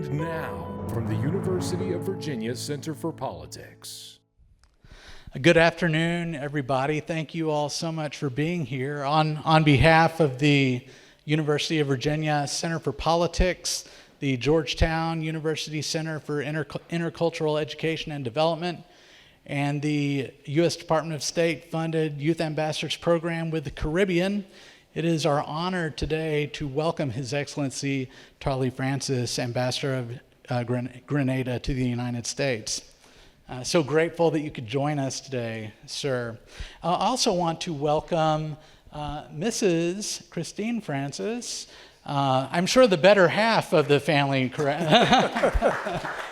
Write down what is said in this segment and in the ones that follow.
And now, from the University of Virginia Center for Politics. Good afternoon, everybody. Thank you all so much for being here. On behalf of the University of Virginia Center for Politics, the Georgetown University Center for Intercultural Education and Development, and the U.S. Department of State-funded Youth Ambassadors Program with the Caribbean, it is our honor today to welcome His Excellency Tarly Francis, Ambassador of Grenada to the United States. So grateful that you could join us today, sir. I also want to welcome Mrs. Christine Francis. I'm sure the better half of the family, correct?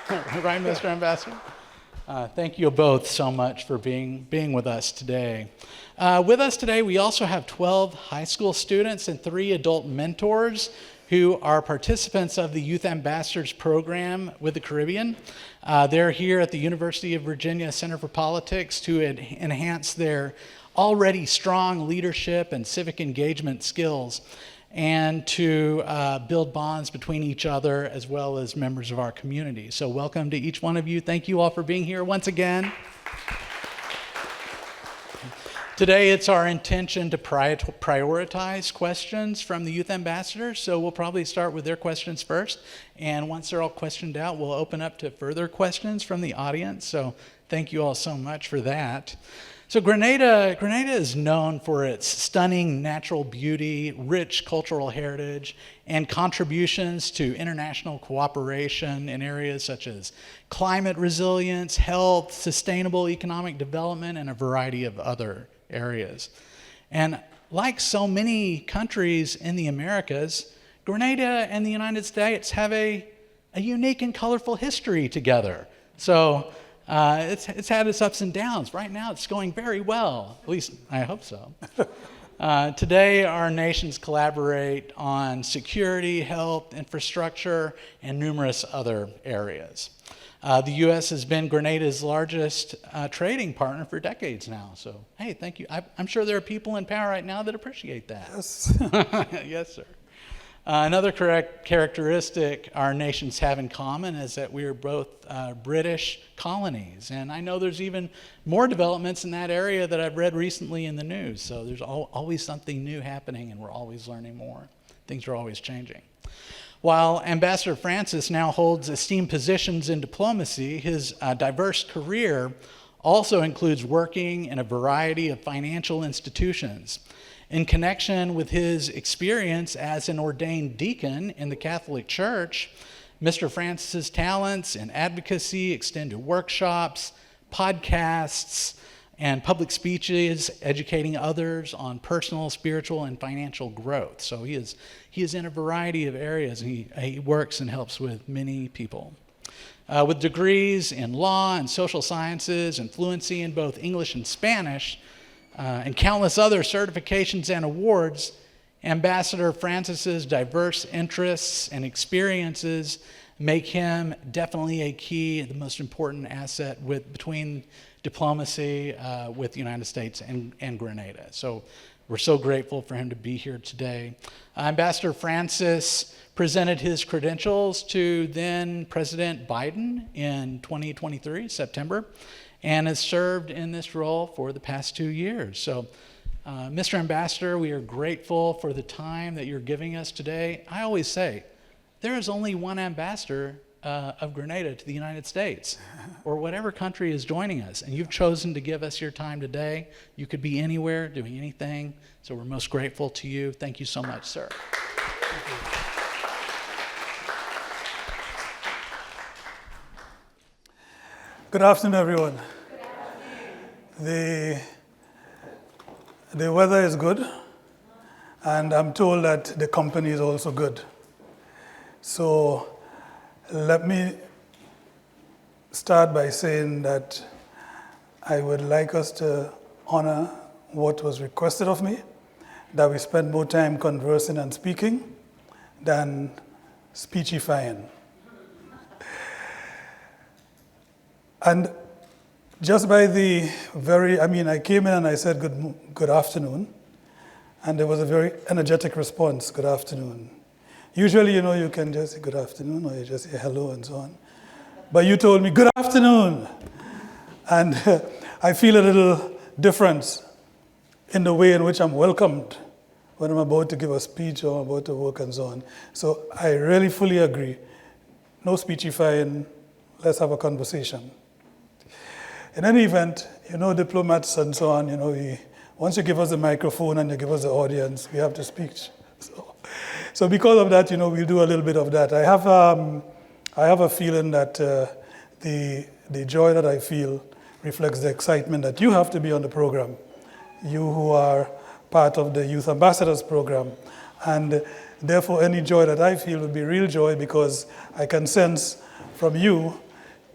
Right, Mr. Ambassador? Thank you both so much for being with us today. With us today, we also have 12 high school students and 3 adult mentors who are participants of the Youth Ambassadors Program with the Caribbean. They're here at the University of Virginia Center for Politics to enhance their already strong leadership and civic engagement skills and to build bonds between each other as well as members of our community. So welcome to each one of you. Thank you all for being here once again. Today, it's our intention to prioritize questions from the youth ambassadors, so we'll probably start with their questions first, and once they're all questioned out, we'll open up to further questions from the audience, so thank you all so much for that. So Grenada is known for its stunning natural beauty, rich cultural heritage, and contributions to international cooperation in areas such as climate resilience, health, sustainable economic development, and a variety of other areas. And like so many countries in the Americas, Grenada and the United States have a unique and colorful history together. So it's had its ups and downs. Right now it's going very well, at least I hope so. Today our nations collaborate on security, health, infrastructure, and numerous other areas. The U.S. has been Grenada's largest trading partner for decades now. So, hey, thank you. I'm sure there are people in power right now that appreciate that. Yes. Yes, sir. Another characteristic our nations have in common is that we are both British colonies. And I know there's even more developments in that area that I've read recently in the news. So there's always something new happening, and we're always learning more. Things are always changing. While Ambassador Francis now holds esteemed positions in diplomacy, his diverse career also includes working in a variety of financial institutions. In connection with his experience as an ordained deacon in the Catholic Church, Mr. Francis's talents in advocacy extend to workshops, podcasts, and public speeches, educating others on personal, spiritual, and financial growth. So he is in a variety of areas, and he works and helps with many people. With degrees in law and social sciences and fluency in both English and Spanish, and countless other certifications and awards, Ambassador Francis's diverse interests and experiences make him definitely a key, the most important asset between diplomacy with the United States and Grenada. So we're so grateful for him to be here today. Ambassador Francis presented his credentials to then President Biden in 2023, September, and has served in this role for the past 2 years. So, Mr. Ambassador, we are grateful for the time that you're giving us today. I always say, there is only one ambassador of Grenada to the United States, or whatever country is joining us, and you've chosen to give us your time today. You could be anywhere, doing anything, so we're most grateful to you. Thank you so much, sir. Thank you. Good afternoon, everyone. The weather is good, and I'm told that the company is also good. So let me start by saying that I would like us to honor what was requested of me, that we spend more time conversing and speaking than speechifying. And just by I came in and I said good afternoon, and there was a very energetic response, good afternoon. Usually, you can just say good afternoon, or you just say hello and so on. But you told me, good afternoon. And I feel a little difference in the way in which I'm welcomed when I'm about to give a speech or about to work and so on. So I really fully agree. No speechifying, let's have a conversation. In any event, diplomats and so on, once you give us the microphone and you give us the audience, we have to speak. So because of that, we'll do a little bit of that. I have a feeling that the joy that I feel reflects the excitement that you have to be on the program, you who are part of the Youth Ambassadors program. And therefore, any joy that I feel would be real joy, because I can sense from you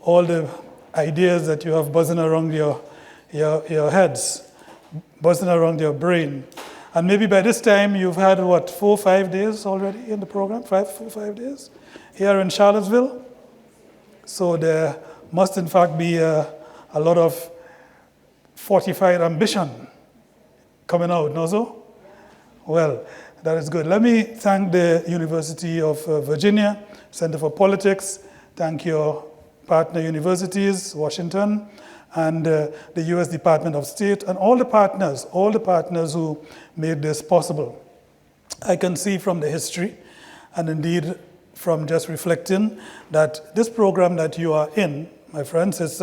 all the ideas that you have buzzing around your heads, buzzing around your brain. And maybe by this time you've had, 4 or 5 days already in the program? 4 or 5 days here in Charlottesville? So there must in fact be a lot of fortified ambition coming out, no so? Well, that is good. Let me thank the University of Virginia Center for Politics. Thank your partner universities, Washington, and the U.S. Department of State, and all the partners who made this possible. I can see from the history, and indeed from just reflecting, that this program that you are in, my friends, is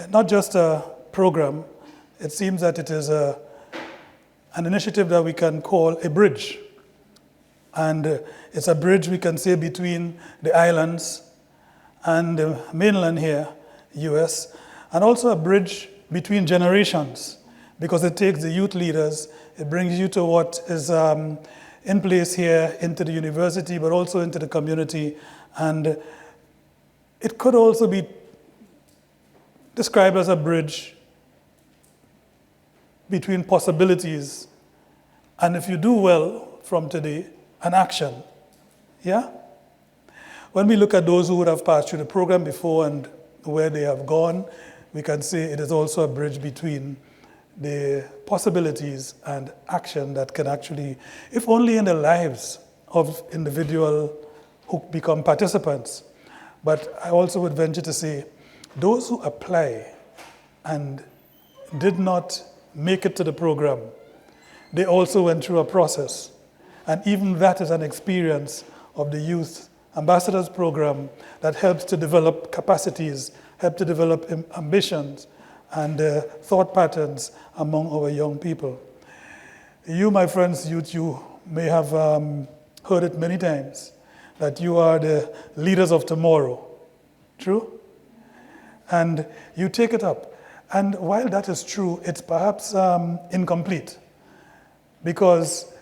not just a program. It seems that it is an initiative that we can call a bridge. And it's a bridge, we can say, between the islands and the mainland here, US, and also a bridge between generations, because it takes the youth leaders, it brings you to what is in place here into the university, but also into the community. And it could also be described as a bridge between possibilities, and if you do well from today, an action. Yeah? When we look at those who would have passed through the program before and where they have gone, we can say it is also a bridge between the possibilities and action that can actually, if only in the lives of individuals who become participants. But I also would venture to say, those who apply and did not make it to the program, they also went through a process. And even that is an experience of the Youth Ambassadors program that helps to develop capacities, help to develop ambitions and thought patterns among our young people. You, my friends, you may have heard it many times, that you are the leaders of tomorrow. True? And you take it up. And while that is true, it's perhaps incomplete. Because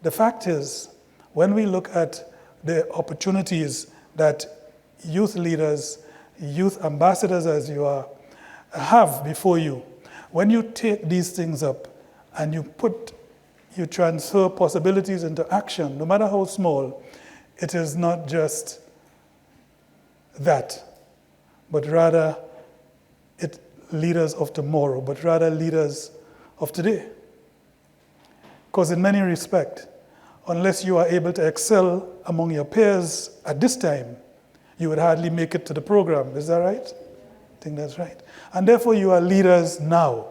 the fact is, when we look at the opportunities that youth leaders, youth ambassadors as you are, have before you, when you take these things up and you transfer possibilities into action, no matter how small, it is not just that, but rather leaders of tomorrow, but rather leaders of today. Because in many respects, unless you are able to excel among your peers at this time, you would hardly make it to the program. Is that right? I think that's right. And therefore you are leaders now,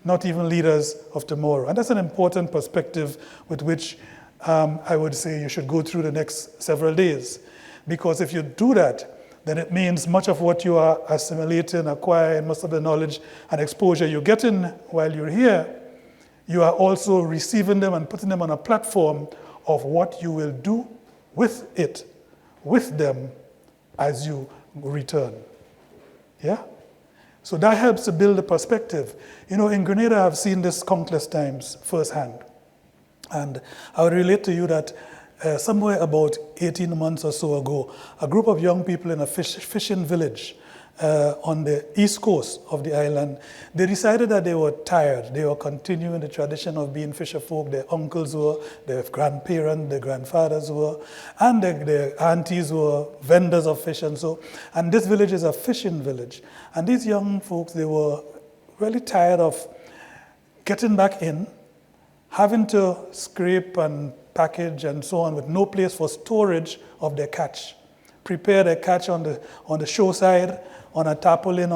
not even leaders of tomorrow. And that's an important perspective with which I would say you should go through the next several days. Because if you do that, then it means much of what you are assimilating, acquiring, most of the knowledge and exposure you're getting while you're here, you are also receiving them and putting them on a platform of what you will do with it, with them, as you return. Yeah? So that helps to build a perspective. In Grenada, I've seen this countless times firsthand. And I would relate to you that somewhere about 18 months or so ago, a group of young people in a fishing village on the east coast of the island, they decided that they were tired. They were continuing the tradition of being fisher folk. Their uncles were, their grandparents, their grandfathers were, and their aunties were vendors of fish and so. And this village is a fishing village. And these young folks, they were really tired of getting back in, having to scrape and package and so on, with no place for storage of their catch. Prepare their catch on the shore side, on a tarpaulin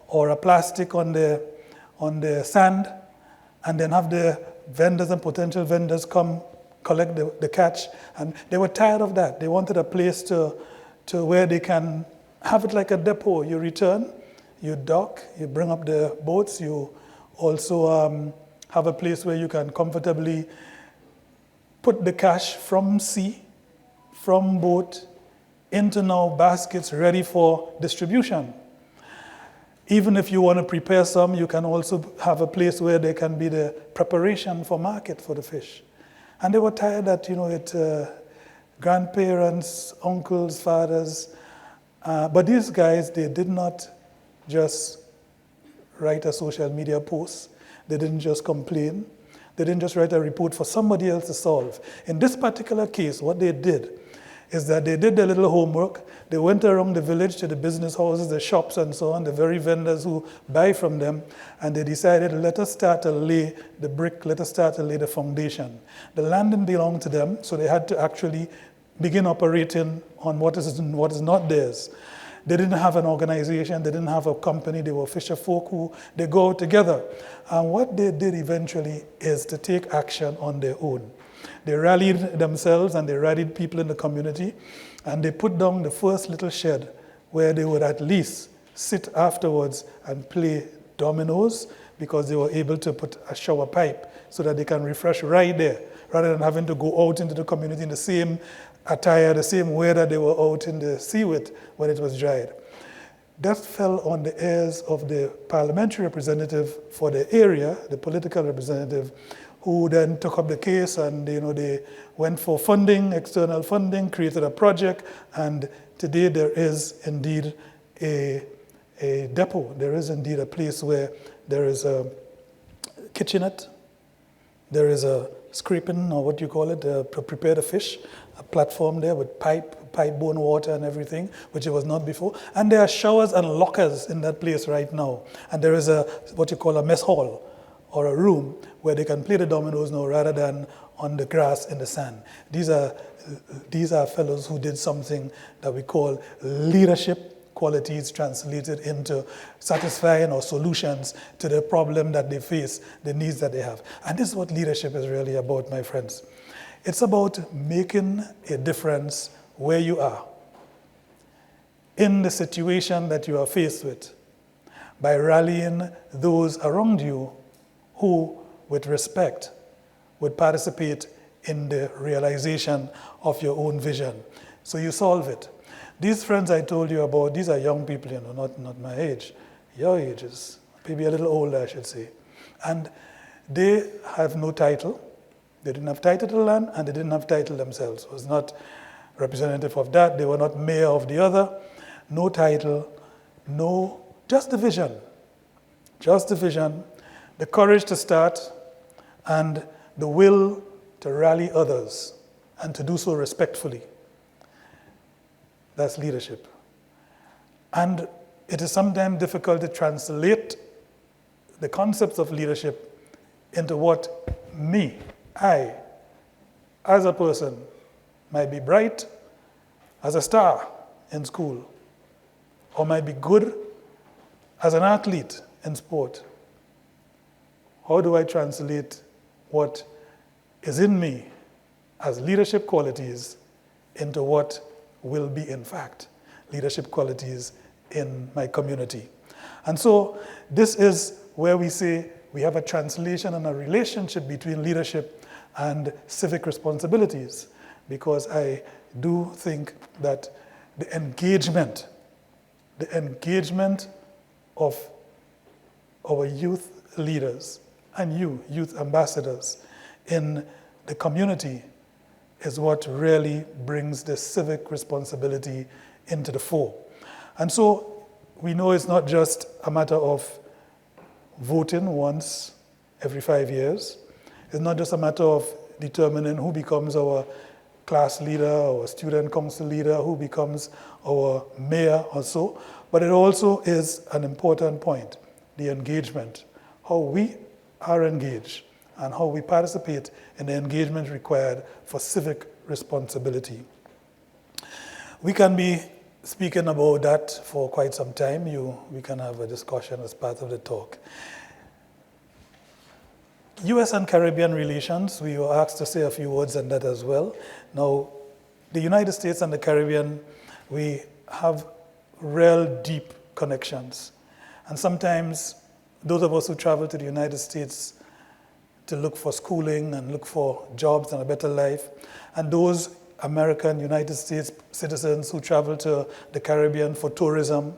or a plastic on the sand, and then have the vendors and potential vendors come collect the catch. And they were tired of that. They wanted a place to where they can have it like a depot. You return, you dock, you bring up the boats, you also have a place where you can comfortably put the cash from sea, from boat, into now baskets ready for distribution. Even if you want to prepare some, you can also have a place where there can be the preparation for market for the fish. And they were tired that, grandparents, uncles, fathers, but these guys, they did not just write a social media post. They didn't just complain. They didn't just write a report for somebody else to solve. In this particular case, what they did is that they did their little homework. They went around the village to the business houses, the shops and so on, the very vendors who buy from them, and they decided, let us start to lay the brick, let us start to lay the foundation. The land didn't belong to them, so they had to actually begin operating on what is not theirs. They didn't have an organization, they didn't have a company, they were fisher folk who they go together. And what they did eventually is to take action on their own. They rallied themselves and they rallied people in the community, and they put down the first little shed where they would at least sit afterwards and play dominoes, because they were able to put a shower pipe so that they can refresh right there, rather than having to go out into the community in the same attire, the same weather they were out in the sea with when it was dried. That fell on the ears of the parliamentary representative for the area, the political representative, who then took up the case, and they went for funding, external funding, created a project, and today there is indeed a depot. There is indeed a place where there is a kitchenette, there is a scraping, or what you call it, to prepare the fish, a platform there with pipe-borne water and everything, which it was not before. And there are showers and lockers in that place right now. And there is what you call a mess hall, or a room where they can play the dominoes now rather than on the grass in the sand. These are fellows who did something that we call leadership qualities translated into satisfying or solutions to the problem that they face, the needs that they have. And this is what leadership is really about, my friends. It's about making a difference where you are, in the situation that you are faced with, by rallying those around you who, with respect, would participate in the realization of your own vision. So you solve it. These friends I told you about, these are young people, not my age, your ages, maybe a little older, I should say. And they have no title. They didn't have title to the land, and they didn't have title themselves. It was not representative of that. They were not mayor of the other. No title, just the vision. Just the vision, the courage to start, and the will to rally others, and to do so respectfully. That's leadership. And it is sometimes difficult to translate the concepts of leadership into what I, as a person, might be bright as a star in school, or might be good as an athlete in sport. How do I translate what is in me as leadership qualities into what will be, in fact, leadership qualities in my community? And so this is where we say we have a translation and a relationship between leadership and civic responsibilities, because I do think that the engagement of our youth leaders and youth ambassadors in the community is what really brings the civic responsibility into the fore. And so we know it's not just a matter of voting once every 5 years. It's not just a matter of determining who becomes our class leader, or student council leader, who becomes our mayor or so, but it also is an important point, the engagement, how we are engaged and how we participate in the engagement required for civic responsibility. We can be speaking about that for quite some time. We can have a discussion as part of the talk. U.S. and Caribbean relations, we were asked to say a few words on that as well. Now, the United States and the Caribbean, we have real deep connections. And sometimes those of us who travel to the United States to look for schooling and look for jobs and a better life, and those American, United States citizens who travel to the Caribbean for tourism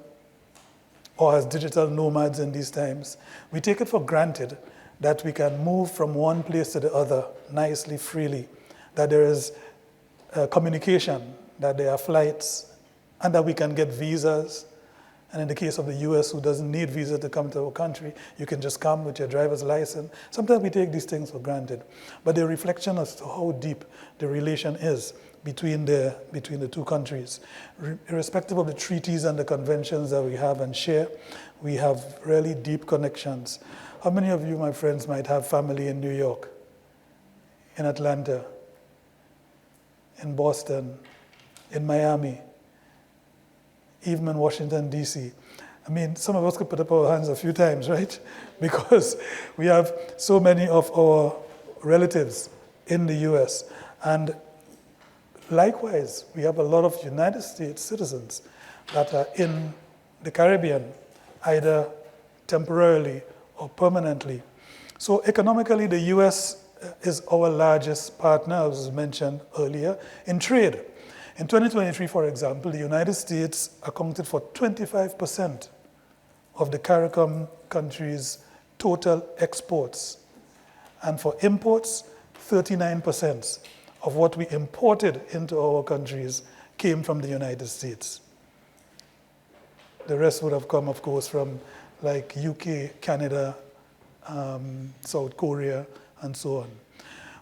or as digital nomads in these times, we take it for granted that we can move from one place to the other nicely, freely, that there is communication, that there are flights, and that we can get visas. And in the case of the US, who doesn't need visa to come to our country, you can just come with your driver's license. Sometimes we take these things for granted. But the reflection as to how deep the relation is between the two countries. Irrespective of the treaties and the conventions that we have and share, we have really deep connections. How many of you, my friends, might have family in New York, in Atlanta, in Boston, in Miami, even in Washington, D.C.? I mean, some of us could put up our hands a few times, right? Because we have so many of our relatives in the U.S. And likewise, we have a lot of United States citizens that are in the Caribbean, either temporarily or permanently. So economically, the U.S. is our largest partner, as was mentioned earlier, in trade. In 2023, for example, the United States accounted for 25% of the CARICOM countries' total exports. And for imports, 39% of what we imported into our countries came from the United States. The rest would have come, of course, from like UK, Canada, South Korea, and so on.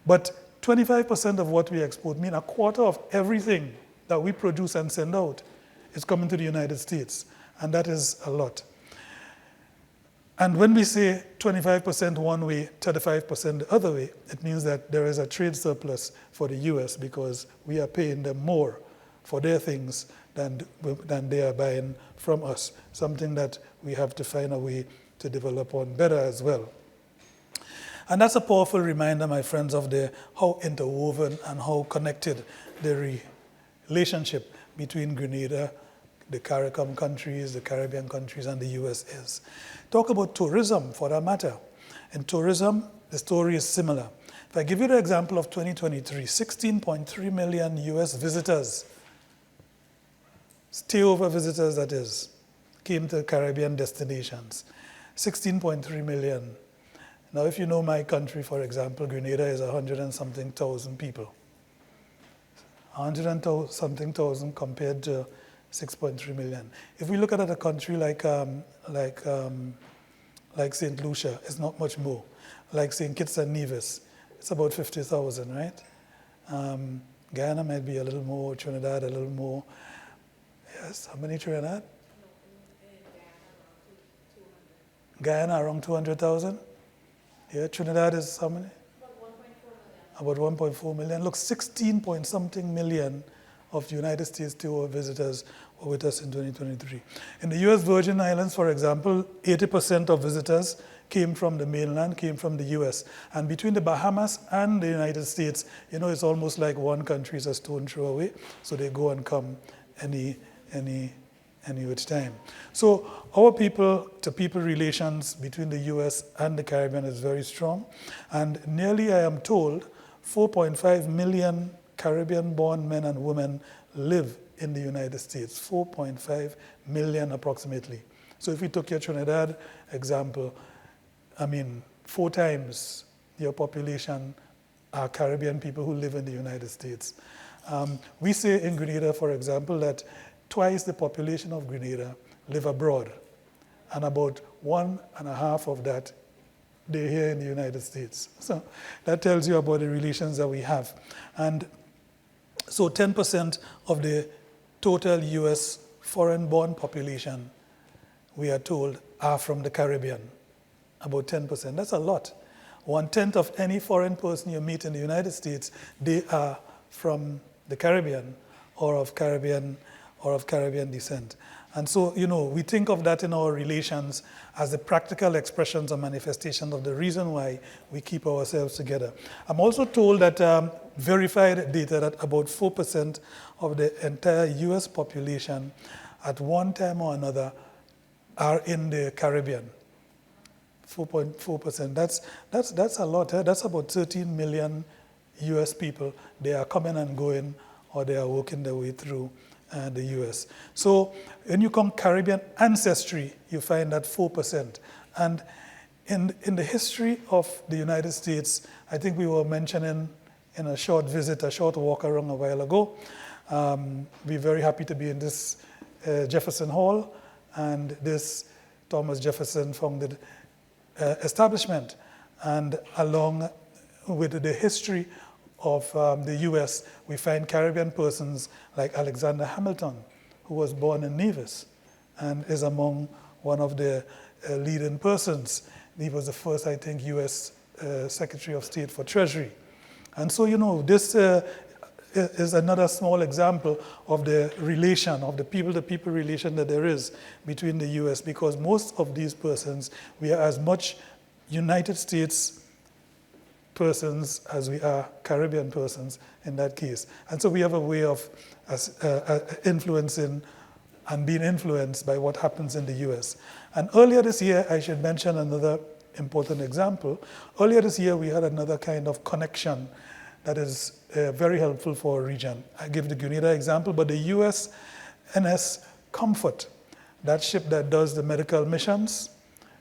But 25% of what we export, mean a quarter of everything that we produce and send out is coming to the United States, and that is a lot. And when we say 25% one way, 35% the other way, it means that there is a trade surplus for the US because we are paying them more for their things than they are buying from us, something that we have to find a way to develop on better as well. And that's a powerful reminder, my friends, of how interwoven and how connected the relationship between Grenada, the CARICOM countries, the Caribbean countries, and the US is. Talk about tourism, for that matter. In tourism, the story is similar. If I give you the example of 2023, 16.3 million US visitors, stayover visitors that is, came to Caribbean destinations. 16.3 million. Now, if you know my country, for example, Grenada is 100 and something thousand people. 100 and something thousand compared to 6.3 million. If we look at a country like St. Lucia, it's not much more. Like St. Kitts and Nevis, it's about 50,000, right? Guyana might be a little more, Trinidad a little more. Yes, how many Trinidad? Guyana around 200,000. Yeah, Trinidad is how many? About 1.4 million. Look, 16 point something million of United States tour visitors were with us in 2023. In the US Virgin Islands, for example, 80% of visitors came from the mainland, came from the US. And between the Bahamas and the United States, it's almost like one country is a stone throw away. So they go and come any which time. So our people-to-people relations between the US and the Caribbean is very strong. And nearly, I am told, 4.5 million Caribbean-born men and women live in the United States. 4.5 million approximately. So if we took your Trinidad example, 4 times your population are Caribbean people who live in the United States. We say in Grenada, for example, that twice the population of Grenada live abroad, and about 1.5 of that, they're here in the United States. So that tells you about the relations that we have. And so 10% of the total US foreign-born population, we are told, are from the Caribbean, about 10%. That's a lot. 1/10 of any foreign person you meet in the United States, they are from the Caribbean or of Caribbean descent. And so, we think of that in our relations as the practical expressions or manifestations of the reason why we keep ourselves together. I'm also told that verified data that about 4% of the entire US population at one time or another are in the Caribbean. 4.4%. That's a lot. That's about 13 million US people. They are coming and going, or they are working their way through the US. So when you come Caribbean ancestry, you find that 4%. And in the history of the United States, I think we were mentioning in a short visit, a short walk around a while ago, we're very happy to be in this Jefferson Hall and this Thomas Jefferson founded establishment. And along with the history of the US, we find Caribbean persons like Alexander Hamilton, who was born in Nevis and is among one of the leading persons. He was the first, I think, US Secretary of State for Treasury. And so, this is another small example of the relation, of the people-to-people relation that there is between the US, because most of these persons, we are as much United States persons as we are Caribbean persons in that case. And so we have a way of influencing and being influenced by what happens in the US. And earlier this year, I should mention another important example. Earlier this year, we had another kind of connection that is very helpful for a region. I give the Grenada example, but the US NS Comfort, that ship that does the medical missions,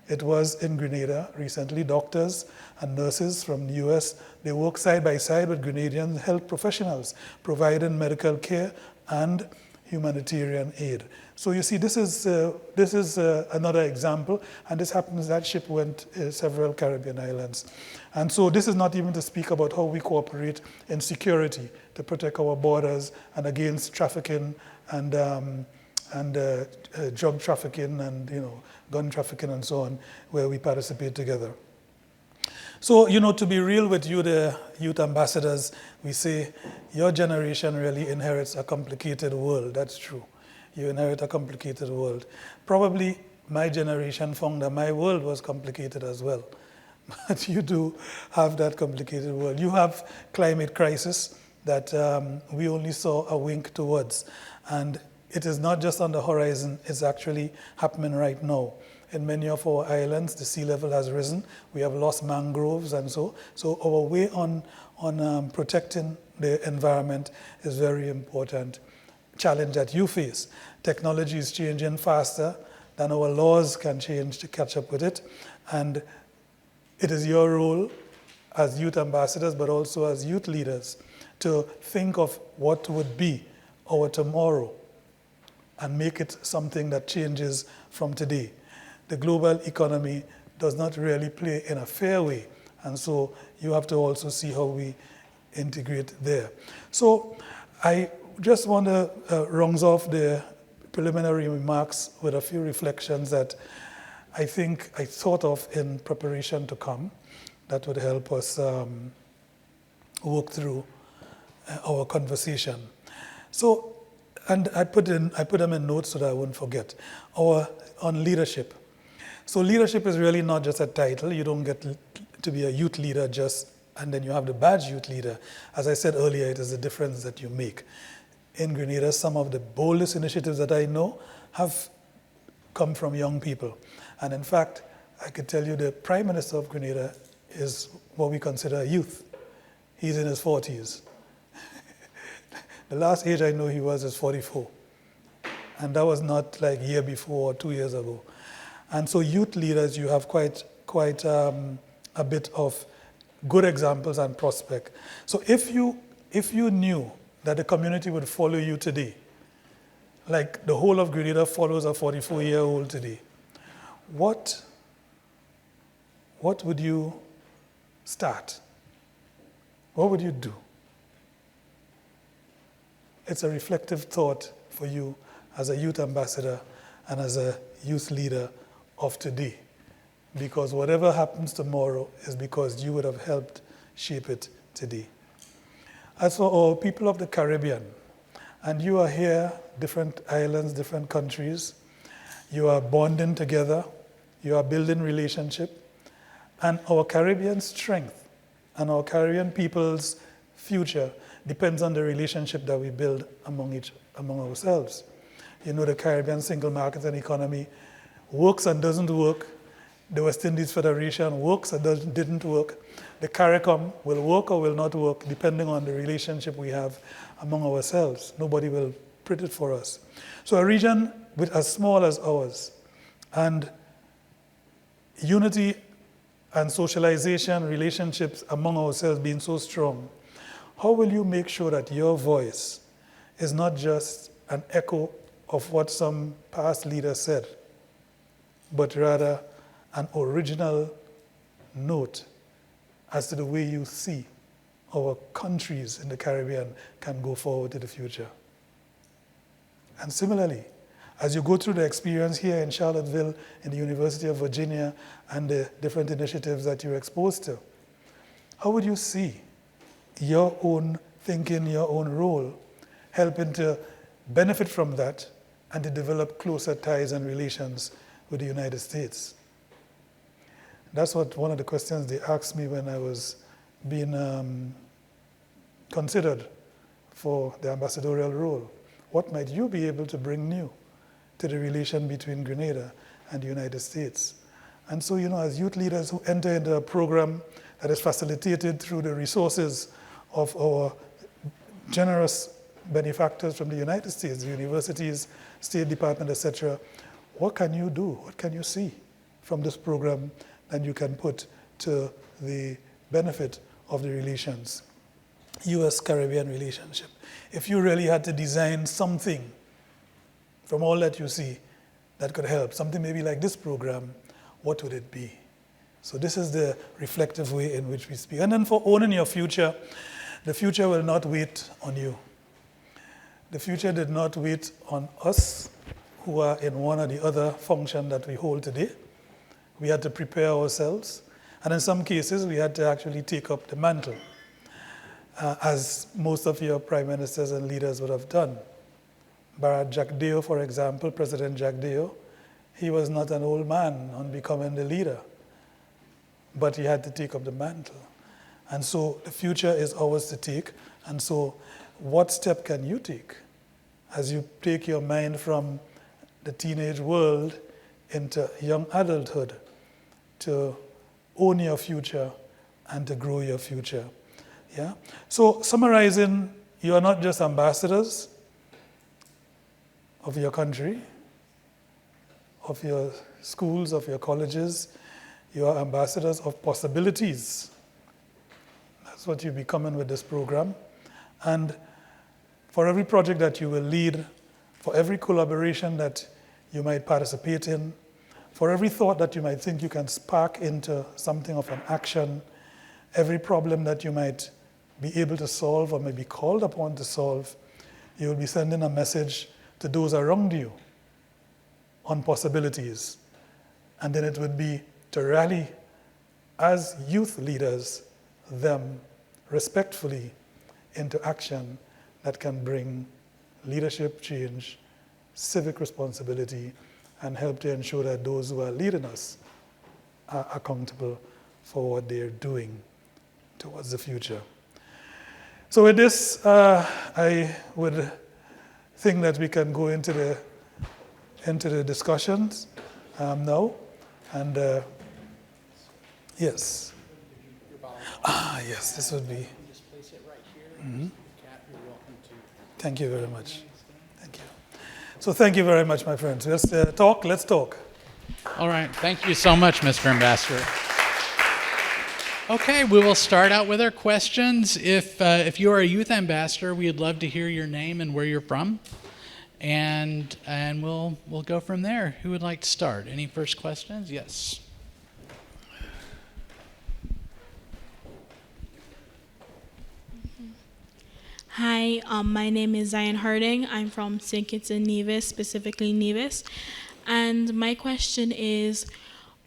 it was in Grenada recently. Doctors and nurses from the US, they work side by side with Grenadian health professionals, providing medical care and humanitarian aid. So you see, this is another example, and this happens, that ship went several Caribbean islands. And so this is not even to speak about how we cooperate in security to protect our borders and against trafficking and drug trafficking and gun trafficking and so on, where we participate together. So, to be real with you, the youth ambassadors, we say your generation really inherits a complicated world. That's true. You inherit a complicated world. Probably my generation found that my world was complicated as well. But you do have that complicated world. You have climate crisis that we only saw a wink towards. And it is not just on the horizon, it's actually happening right now. In many of our islands, the sea level has risen. We have lost mangroves and so. So our way on protecting the environment is very important challenge that you face. Technology is changing faster than our laws can change to catch up with it. And it is your role as youth ambassadors, but also as youth leaders, to think of what would be our tomorrow and make it something that changes from today. The global economy does not really play in a fair way, and so you have to also see how we integrate there. So I just want to round off the preliminary remarks with a few reflections that I think I thought of in preparation to come that would help us work through our conversation. So, and I put them in notes so that I wouldn't forget. On leadership. So leadership is really not just a title. You don't get to be a youth leader and then you have the badge youth leader. As I said earlier, it is the difference that you make. In Grenada, some of the boldest initiatives that I know have come from young people. And in fact, I could tell you the Prime Minister of Grenada is what we consider a youth. He's in his 40s. The last age I know he was is 44. And that was not like a year before or 2 years ago. And so youth leaders, you have quite a bit of good examples and prospect. So if you knew that the community would follow you today, like the whole of Grenada follows a 44-year-old today, what would you start? What would you do? It's a reflective thought for you as a youth ambassador and as a youth leader of today. because whatever happens tomorrow is because you would have helped shape it today. As for our people of the Caribbean, and you are here, different islands, different countries, you are bonding together, you are building relationship, and our Caribbean strength and our Caribbean people's future depends on the relationship that we build among ourselves. You know, the Caribbean single market and economy works and doesn't work. The West Indies Federation works and didn't work. The CARICOM will work or will not work depending on the relationship we have among ourselves. Nobody will print it for us. So a region with as small as ours, and unity and socialization, relationships among ourselves being so strong, how will you make sure that your voice is not just an echo of what some past leader said, but rather an original note as to the way you see our countries in the Caribbean can go forward to the future? And similarly, as you go through the experience here in Charlottesville, in the University of Virginia, and the different initiatives that you're exposed to, how would you see your own thinking, your own role, helping to benefit from that and to develop closer ties and relations with the United States? That's what one of the questions they asked me when I was being considered for the ambassadorial role. What might you be able to bring new to the relation between Grenada and the United States? And so, you know, as youth leaders who enter into a program that is facilitated through the resources of our generous benefactors from the United States, the universities, State Department, etc., what can you do? What can you see from this program that you can put to the benefit of the relations, US-Caribbean relationship? If you really had to design something from all that you see that could help, something maybe like this program, what would it be? So this is the reflective way in which we speak. And then for owning your future, the future will not wait on you. The future did not wait on us who are in one or the other function that we hold today. We had to prepare ourselves. And in some cases, we had to actually take up the mantle, as most of your prime ministers and leaders would have done. Jack Deo, for example, President Jack Deo, he was not an old man on becoming the leader, but he had to take up the mantle. And so the future is ours to take. And so what step can you take as you take your mind from the teenage world into young adulthood to own your future and to grow your future? Yeah. So summarizing, you are not just ambassadors of your country, of your schools, of your colleges. You are ambassadors of possibilities. That's what you're becoming with this program. And for every project that you will lead, for every collaboration that you might participate in, for every thought that you might think you can spark into something of an action, every problem that you might be able to solve or may be called upon to solve, you will be sending a message to those around you on possibilities. And then it would be to rally as youth leaders them respectfully into action that can bring leadership change, civic responsibility, and help to ensure that those who are leading us are accountable for what they're doing towards the future. So with this, I would think that we can go into the discussions now. And yes. Yes, this would be. Just place it right here. Mm-hmm. Kat, you're welcome to. Thank you very much. Thank you. So thank you very much, my friends. Let's talk. All right. Thank you so much, Mr. Ambassador. Okay, we will start out with our questions. If you are a youth ambassador, we'd love to hear your name and where you're from, and we'll go from there. Who would like to start? Any first questions? Yes. Hi, my name is Zion Harding. I'm from St. Kitts and Nevis, specifically Nevis. And my question is,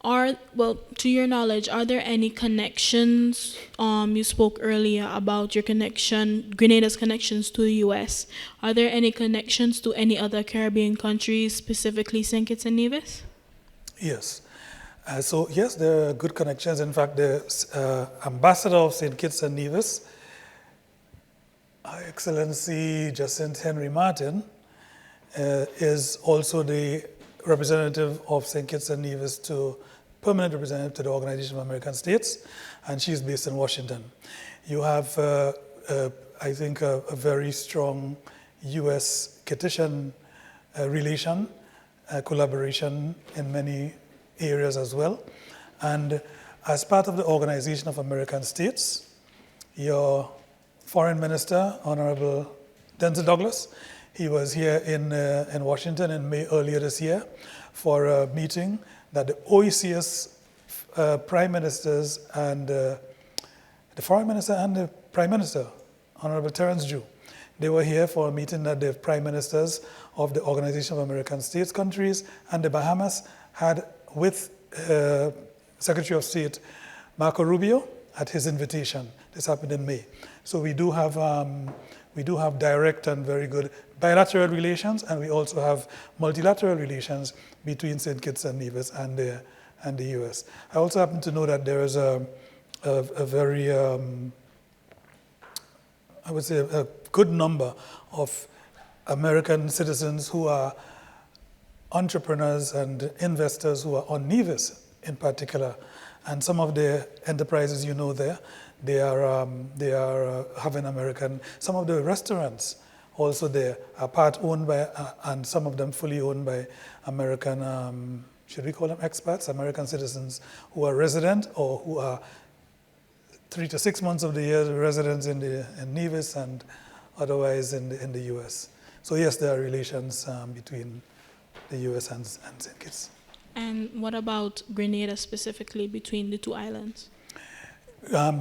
To your knowledge, are there any connections? You spoke earlier about your Grenada's connections to the U.S. Are there any connections to any other Caribbean countries, specifically St. Kitts and Nevis? Yes. Yes, there are good connections. In fact, the ambassador of St. Kitts and Nevis, Her Excellency Jacinth Henry Martin, is also the representative of St. Kitts and Nevis permanent representative to the Organization of American States, and she's based in Washington. You have, I think, a very strong U.S.-Kittitian collaboration in many areas as well. And as part of the Organization of American States, your Foreign Minister, Honorable Denzel Douglas, he was here in Washington in May earlier this year for a meeting that the OECS prime ministers and the foreign minister and the prime minister, Honorable Terence Jew, they were here for a meeting that the prime ministers of the Organization of American States countries and the Bahamas had with Secretary of State Marco Rubio at his invitation. This happened in May. So we do have direct and very good bilateral relations, and we also have multilateral relations between St. Kitts and Nevis and the U.S. I also happen to know that there is a very, I would say, a good number of American citizens who are entrepreneurs and investors who are on Nevis in particular. And some of the enterprises there, they are having American, some of the restaurants also there are part owned by, and some of them fully owned by American, should we call them expats, American citizens who are resident or who are 3 to 6 months of the year residents in Nevis and otherwise in the U.S. So yes, there are relations between the U.S. and St. Kitts. And what about Grenada specifically, between the two islands?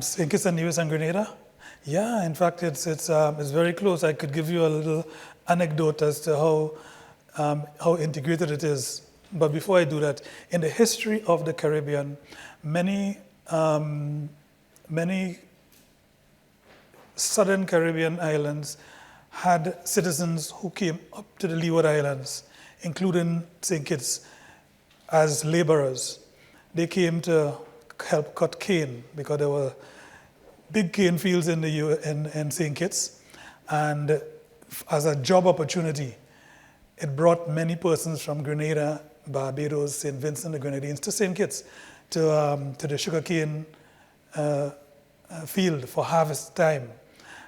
St. Kitts and Nevis and Grenada? Yeah, in fact, it's very close. I could give you a little anecdote as to how integrated it is. But before I do that, in the history of the Caribbean, many southern Caribbean islands had citizens who came up to the Leeward Islands, including St. Kitts, as laborers. They came to help cut cane because there were big cane fields in St. Kitts, and as a job opportunity, it brought many persons from Grenada, Barbados, St. Vincent the Grenadines to St. Kitts to the sugarcane field for harvest time.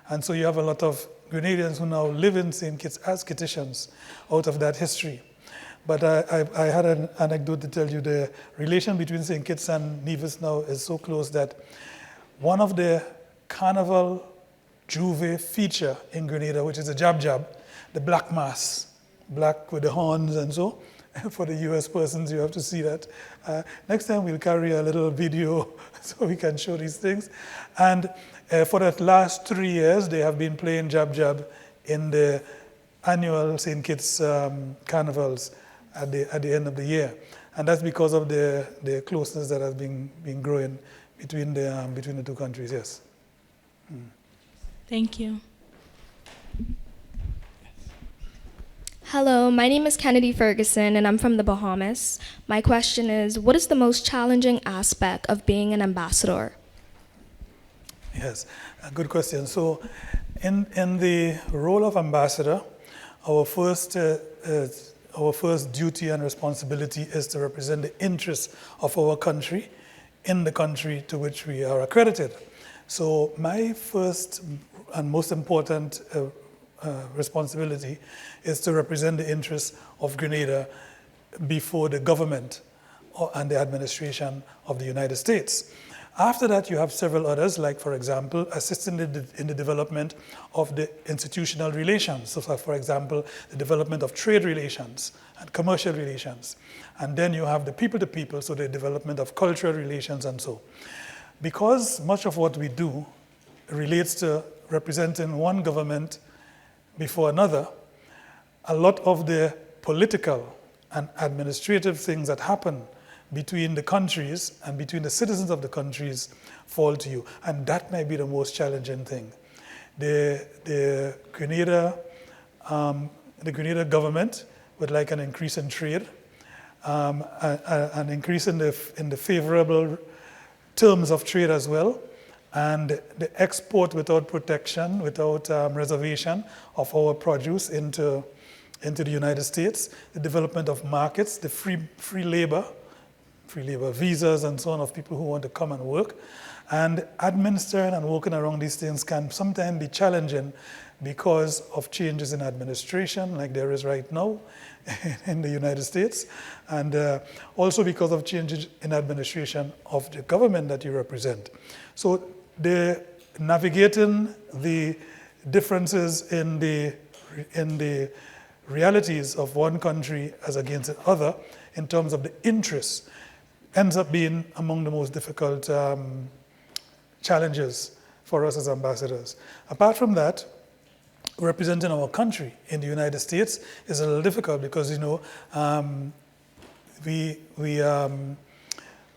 And so you have a lot of Grenadians who now live in St. Kitts as Kittitians out of that history. But I had an anecdote to tell you. The relation between St. Kitts and Nevis now is so close that one of the Carnival Juve feature in Grenada, which is a jab, the black mass, black with the horns and so. For the US persons, you have to see that. Next time we'll carry a little video so we can show these things. And for the last 3 years, they have been playing jab in the annual St. Kitts carnivals at the end of the year. And that's because of the closeness that has been growing between the two countries, yes. Thank you. Hello, my name is Kennedy Ferguson, and I'm from the Bahamas. My question is, what is the most challenging aspect of being an ambassador? Yes, a good question. So in the role of ambassador, our first duty and responsibility is to represent the interests of our country in the country to which we are accredited. So my first and most important responsibility is to represent the interests of Grenada before the government and the administration of the United States. After that, you have several others, like, for example, assisting in the development of the institutional relations. So, for example, the development of trade relations and commercial relations. And then you have the people-to-people, so the development of cultural relations and so. Because much of what we do relates to representing one government before another, a lot of the political and administrative things that happen between the countries and between the citizens of the countries fall to you. And that might be the most challenging thing. The Grenada government would like an increase in trade, an increase in the favorable terms of trade as well, and the export without protection, without reservation of our produce into the United States, the development of markets, the free labor visas and so on of people who want to come and work. And administering and working around these things can sometimes be challenging because of changes in administration, like there is right now in the United States, and also because of changes in administration of the government that you represent. So navigating the differences in the realities of one country as against the other in terms of the interests ends up being among the most difficult challenges for us as ambassadors. Apart from that, representing our country in the United States is a little difficult because,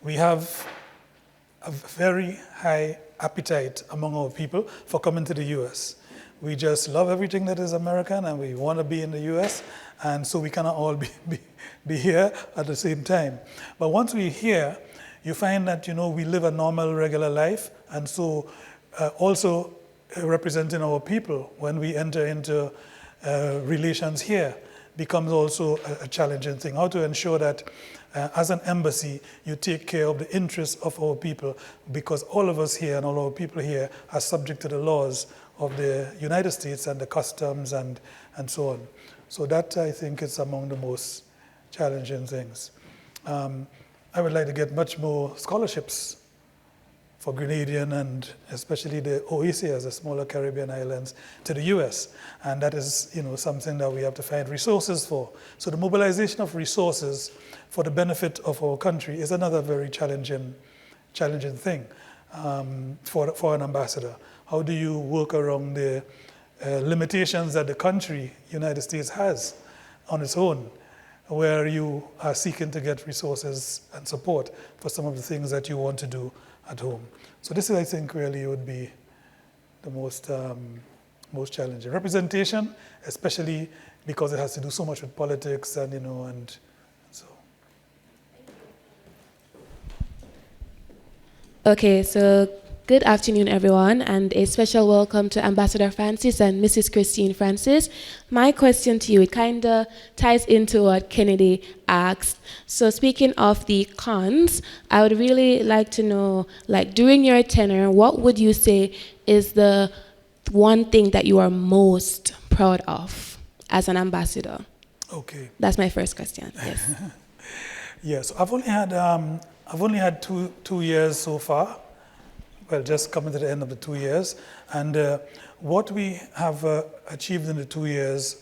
we have a very high appetite among our people for coming to the US. We just love everything that is American and we want to be in the US, and so we cannot all be here at the same time. But once we're here, you find that we live a normal, regular life, and so also representing our people when we enter into relations here becomes also a challenging thing. How to ensure that as an embassy, you take care of the interests of our people, because all of us here and all our people here are subject to the laws of the United States and the customs and so on. So that, I think, is among the most challenging things. I would like to get much more scholarships for Grenadian and especially the OACs, the smaller Caribbean islands, to the US. And that is something that we have to find resources for. So the mobilization of resources for the benefit of our country is another very challenging thing for an ambassador. How do you work around the limitations that the country, United States, has on its own, where you are seeking to get resources and support for some of the things that you want to do at home? So this, I think, really would be the most challenging. Representation, especially because it has to do so much with politics and and so. Okay, so good afternoon, everyone, and a special welcome to Ambassador Francis and Mrs. Christine Francis. My question to you, it kind of ties into what Kennedy asked. So speaking of the cons, I would really like to know, during your tenure, what would you say is the one thing that you are most proud of as an ambassador? Okay. That's my first question, yes. Yes, I've only had two years so far. Well, just coming to the end of the 2 years. And what we have achieved in the 2 years,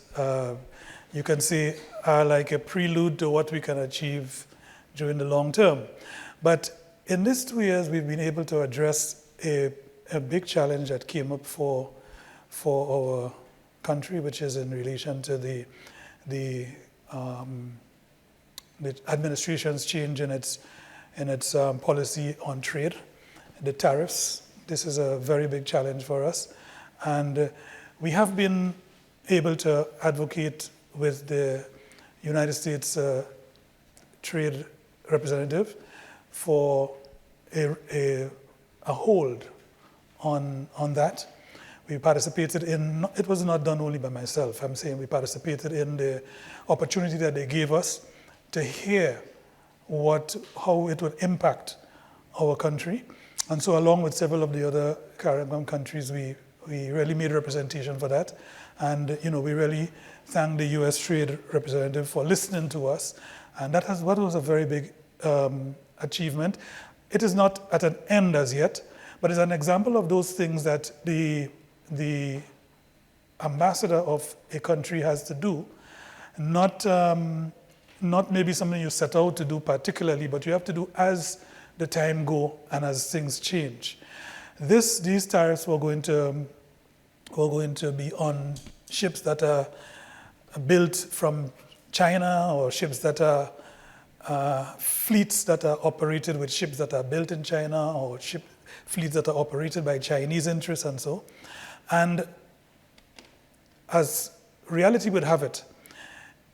you can say, are like a prelude to what we can achieve during the long term. But in these 2 years, we've been able to address a big challenge that came up for our country, which is in relation to the administration's change in its policy on trade. The tariffs, this is a very big challenge for us. And we have been able to advocate with the United States trade representative for a hold on that. We participated in, it was not done only by myself, I'm saying we participated in the opportunity that they gave us to hear how it would impact our country. And so along with several of the other Caribbean countries, we really made representation for that. And we really thank the US Trade Representative for listening to us. And that was a very big achievement. It is not at an end as yet, but it's an example of those things that the ambassador of a country has to do. Not maybe something you set out to do particularly, but you have to do as the time go and as things change. These tariffs were going to be on ships that are built from China or ships that are fleets that are operated with ships that are built in China, or fleets that are operated by Chinese interests and so. And as reality would have it,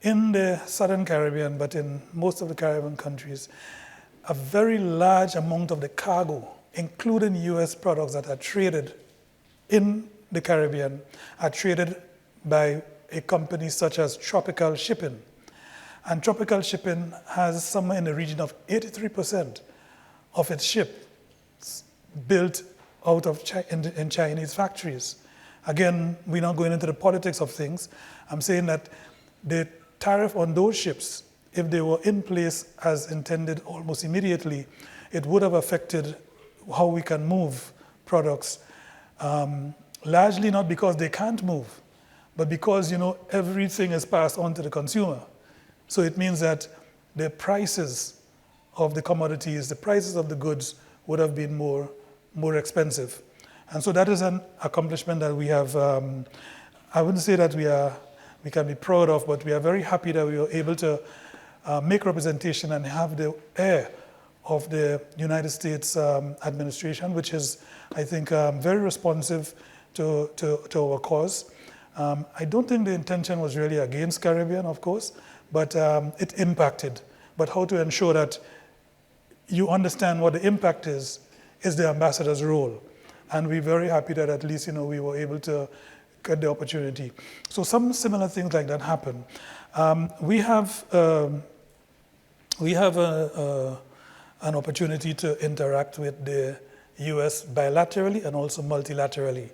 in the Southern Caribbean, but in most of the Caribbean countries, a very large amount of the cargo, including US products that are traded in the Caribbean, are traded by a company such as Tropical Shipping. And Tropical Shipping has somewhere in the region of 83% of its ships built out of in Chinese factories. Again, we're not going into the politics of things. I'm saying that the tariff on those ships, if they were in place as intended almost immediately, it would have affected how we can move products, largely not because they can't move, but because, everything is passed on to the consumer. So it means that the prices of the commodities, the prices of the goods would have been more expensive. And so that is an accomplishment that we have, I wouldn't say that we can be proud of, but we are very happy that we were able to make representation and have the air of the United States administration, which is, I think, very responsive to our cause. I don't think the intention was really against Caribbean, of course, but it impacted. But how to ensure that you understand what the impact is the ambassador's role. And we're very happy that at least, we were able to get the opportunity. So some similar things like that happen. We have an opportunity to interact with the US bilaterally and also multilaterally.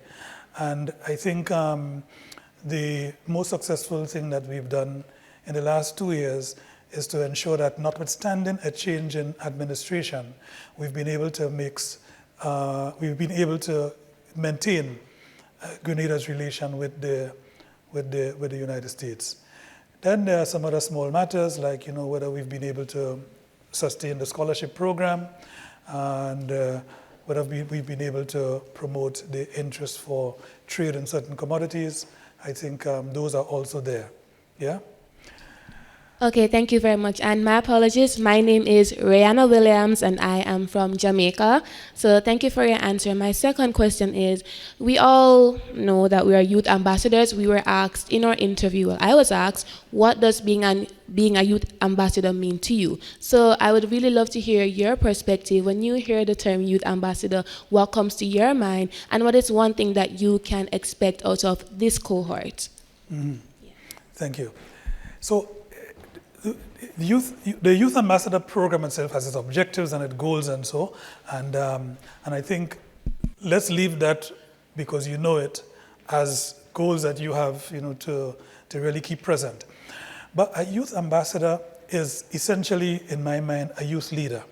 And I think the most successful thing that we've done in the last 2 years is to ensure that, notwithstanding a change in administration, we've been able to maintain Grenada's relation with the United States. Then there are some other small matters, like whether we've been able to sustain the scholarship program, and whether we've been able to promote the interest for trade in certain commodities. I think those are also there. Yeah. Okay, thank you very much. And my apologies, my name is Rihanna Williams and I am from Jamaica. So thank you for your answer. My second question is, we all know that we are youth ambassadors. We were asked in our interview, I was asked, what does being a youth ambassador mean to you? So I would really love to hear your perspective. When you hear the term youth ambassador, what comes to your mind, and what is one thing that you can expect out of this cohort? Mm-hmm. Yeah. Thank you. So the Youth Ambassador program itself has its objectives and its goals and so, and I think let's leave that, because you know it, as goals that you have to really keep present. But a youth ambassador is essentially, in my mind, a youth leader.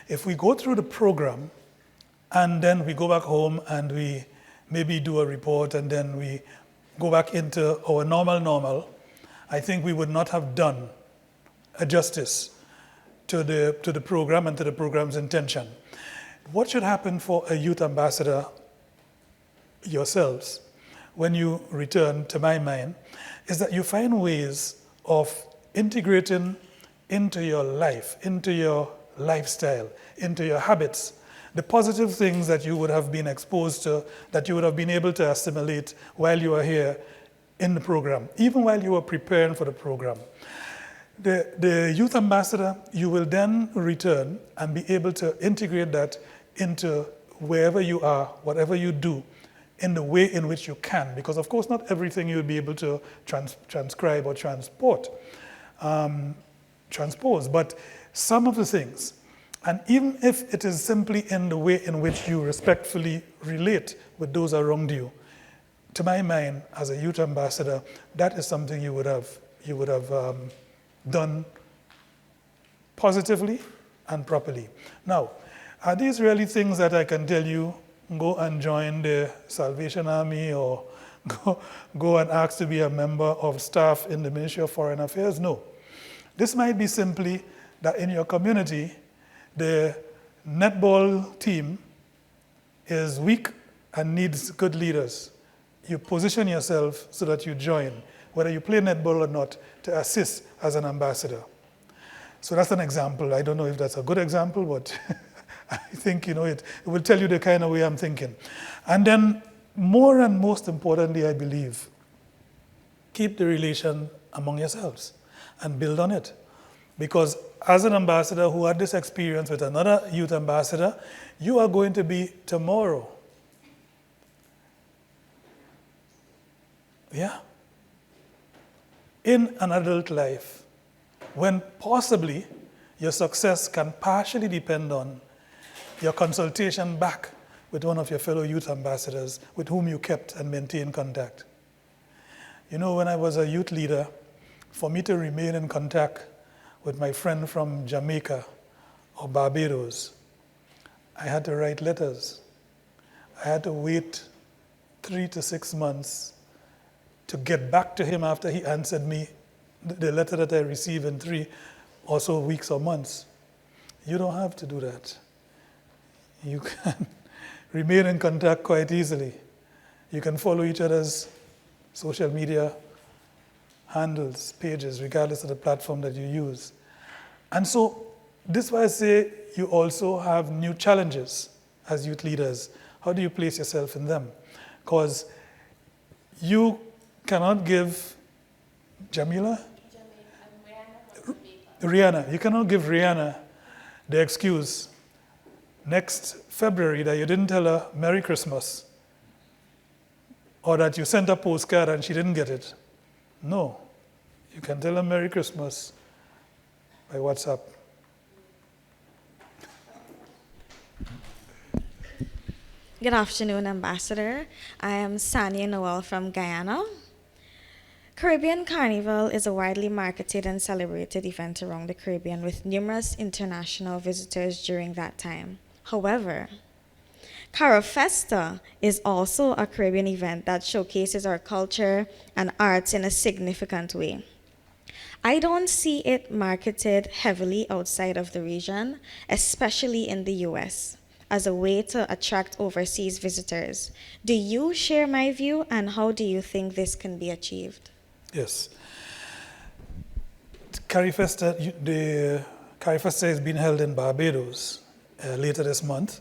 If we go through the program and then we go back home and we maybe do a report and then we go back into our normal, I think we would not have done a justice to the program and to the program's intention. What should happen for a youth ambassador yourselves when you return, to my mind, is that you find ways of integrating into your life, into your lifestyle, into your habits, the positive things that you would have been exposed to, that you would have been able to assimilate while you were here in the program, even while you were preparing for the program. The youth ambassador, you will then return and be able to integrate that into wherever you are, whatever you do, in the way in which you can. Because of course, not everything you'll be able to transcribe or transpose, but some of the things. And even if it is simply in the way in which you respectfully relate with those around you, to my mind, as a youth ambassador, that is something you would have done positively and properly. Now, are these really things that I can tell you, go and join the Salvation Army or go and ask to be a member of staff in the Ministry of Foreign Affairs? No. This might be simply that in your community, the netball team is weak and needs good leaders. You position yourself so that you join, whether you play netball or not, to assist as an ambassador. So that's an example. I don't know if that's a good example, but I think, it will tell you the kind of way I'm thinking. And then more and most importantly, I believe, keep the relation among yourselves and build on it. Because as an ambassador who had this experience with another youth ambassador, you are going to be tomorrow. Yeah. In an adult life, when possibly your success can partially depend on your consultation back with one of your fellow youth ambassadors with whom you kept and maintained contact. When I was a youth leader, for me to remain in contact with my friend from Jamaica or Barbados, I had to write letters. I had to wait 3 to 6 months to get back to him after he answered me the letter that I received in 3 or so weeks or months. You don't have to do that. You can remain in contact quite easily. You can follow each other's social media handles, pages, regardless of the platform that you use. And so this is why I say you also have new challenges as youth leaders. How do you place yourself in them? Because you cannot give Jamila? Rihanna. You cannot give Rihanna the excuse next February that you didn't tell her Merry Christmas or that you sent a postcard and she didn't get it. No. You can tell her Merry Christmas by WhatsApp. Good afternoon, Ambassador. I am Sania Noel from Guyana. Caribbean Carnival is a widely marketed and celebrated event around the Caribbean with numerous international visitors during that time. However, Carifesta is also a Caribbean event that showcases our culture and arts in a significant way. I don't see it marketed heavily outside of the region, especially in the US, as a way to attract overseas visitors. Do you share my view, and how do you think this can be achieved? Yes. The Carifesta is being held in Barbados later this month.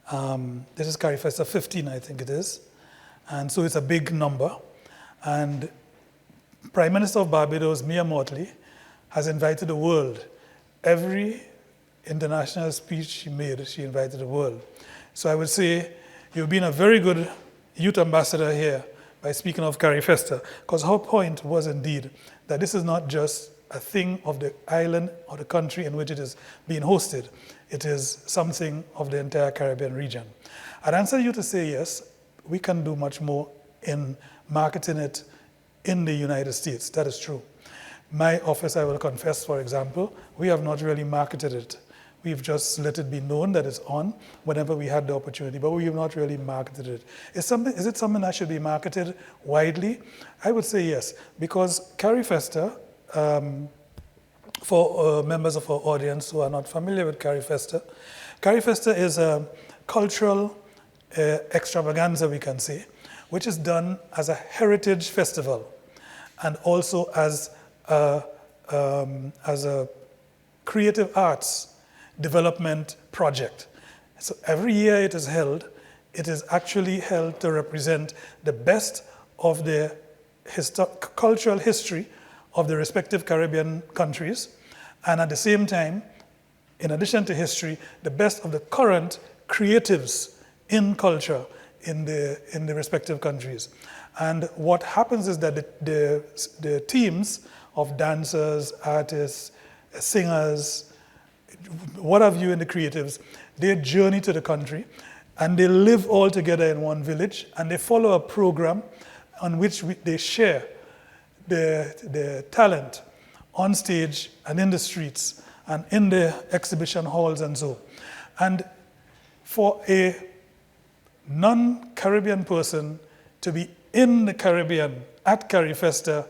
This is Carifesta 15, I think it is. And so it's a big number. And Prime Minister of Barbados, Mia Mottley, has invited the world. Every international speech she made, she invited the world. So I would say you've been a very good youth ambassador here by speaking of Carifesta, because her point was indeed that this is not just a thing of the island or the country in which it is being hosted. It is something of the entire Caribbean region. I'd answer you to say yes, we can do much more in marketing it in the United States. That is true. My office, I will confess, for example, we have not really marketed it. We've just let it be known that it's on whenever we had the opportunity, but we have not really marketed it. Is it something that should be marketed widely? I would say yes, because Carifesta, for members of our audience who are not familiar with Carifesta, Carifesta is a cultural extravaganza, we can say, which is done as a heritage festival and also as a creative arts development project. So every year it is held. It is actually held to represent the best of the cultural history of the respective Caribbean countries, and at the same time, in addition to history, the best of the current creatives in culture in the respective countries. And what happens is that the teams of dancers, artists, singers, what have you in the creatives, they journey to the country and they live all together in one village and they follow a program on which they share the talent on stage and in the streets and in the exhibition halls and so. And for a non-Caribbean person to be in the Caribbean at Carifesta,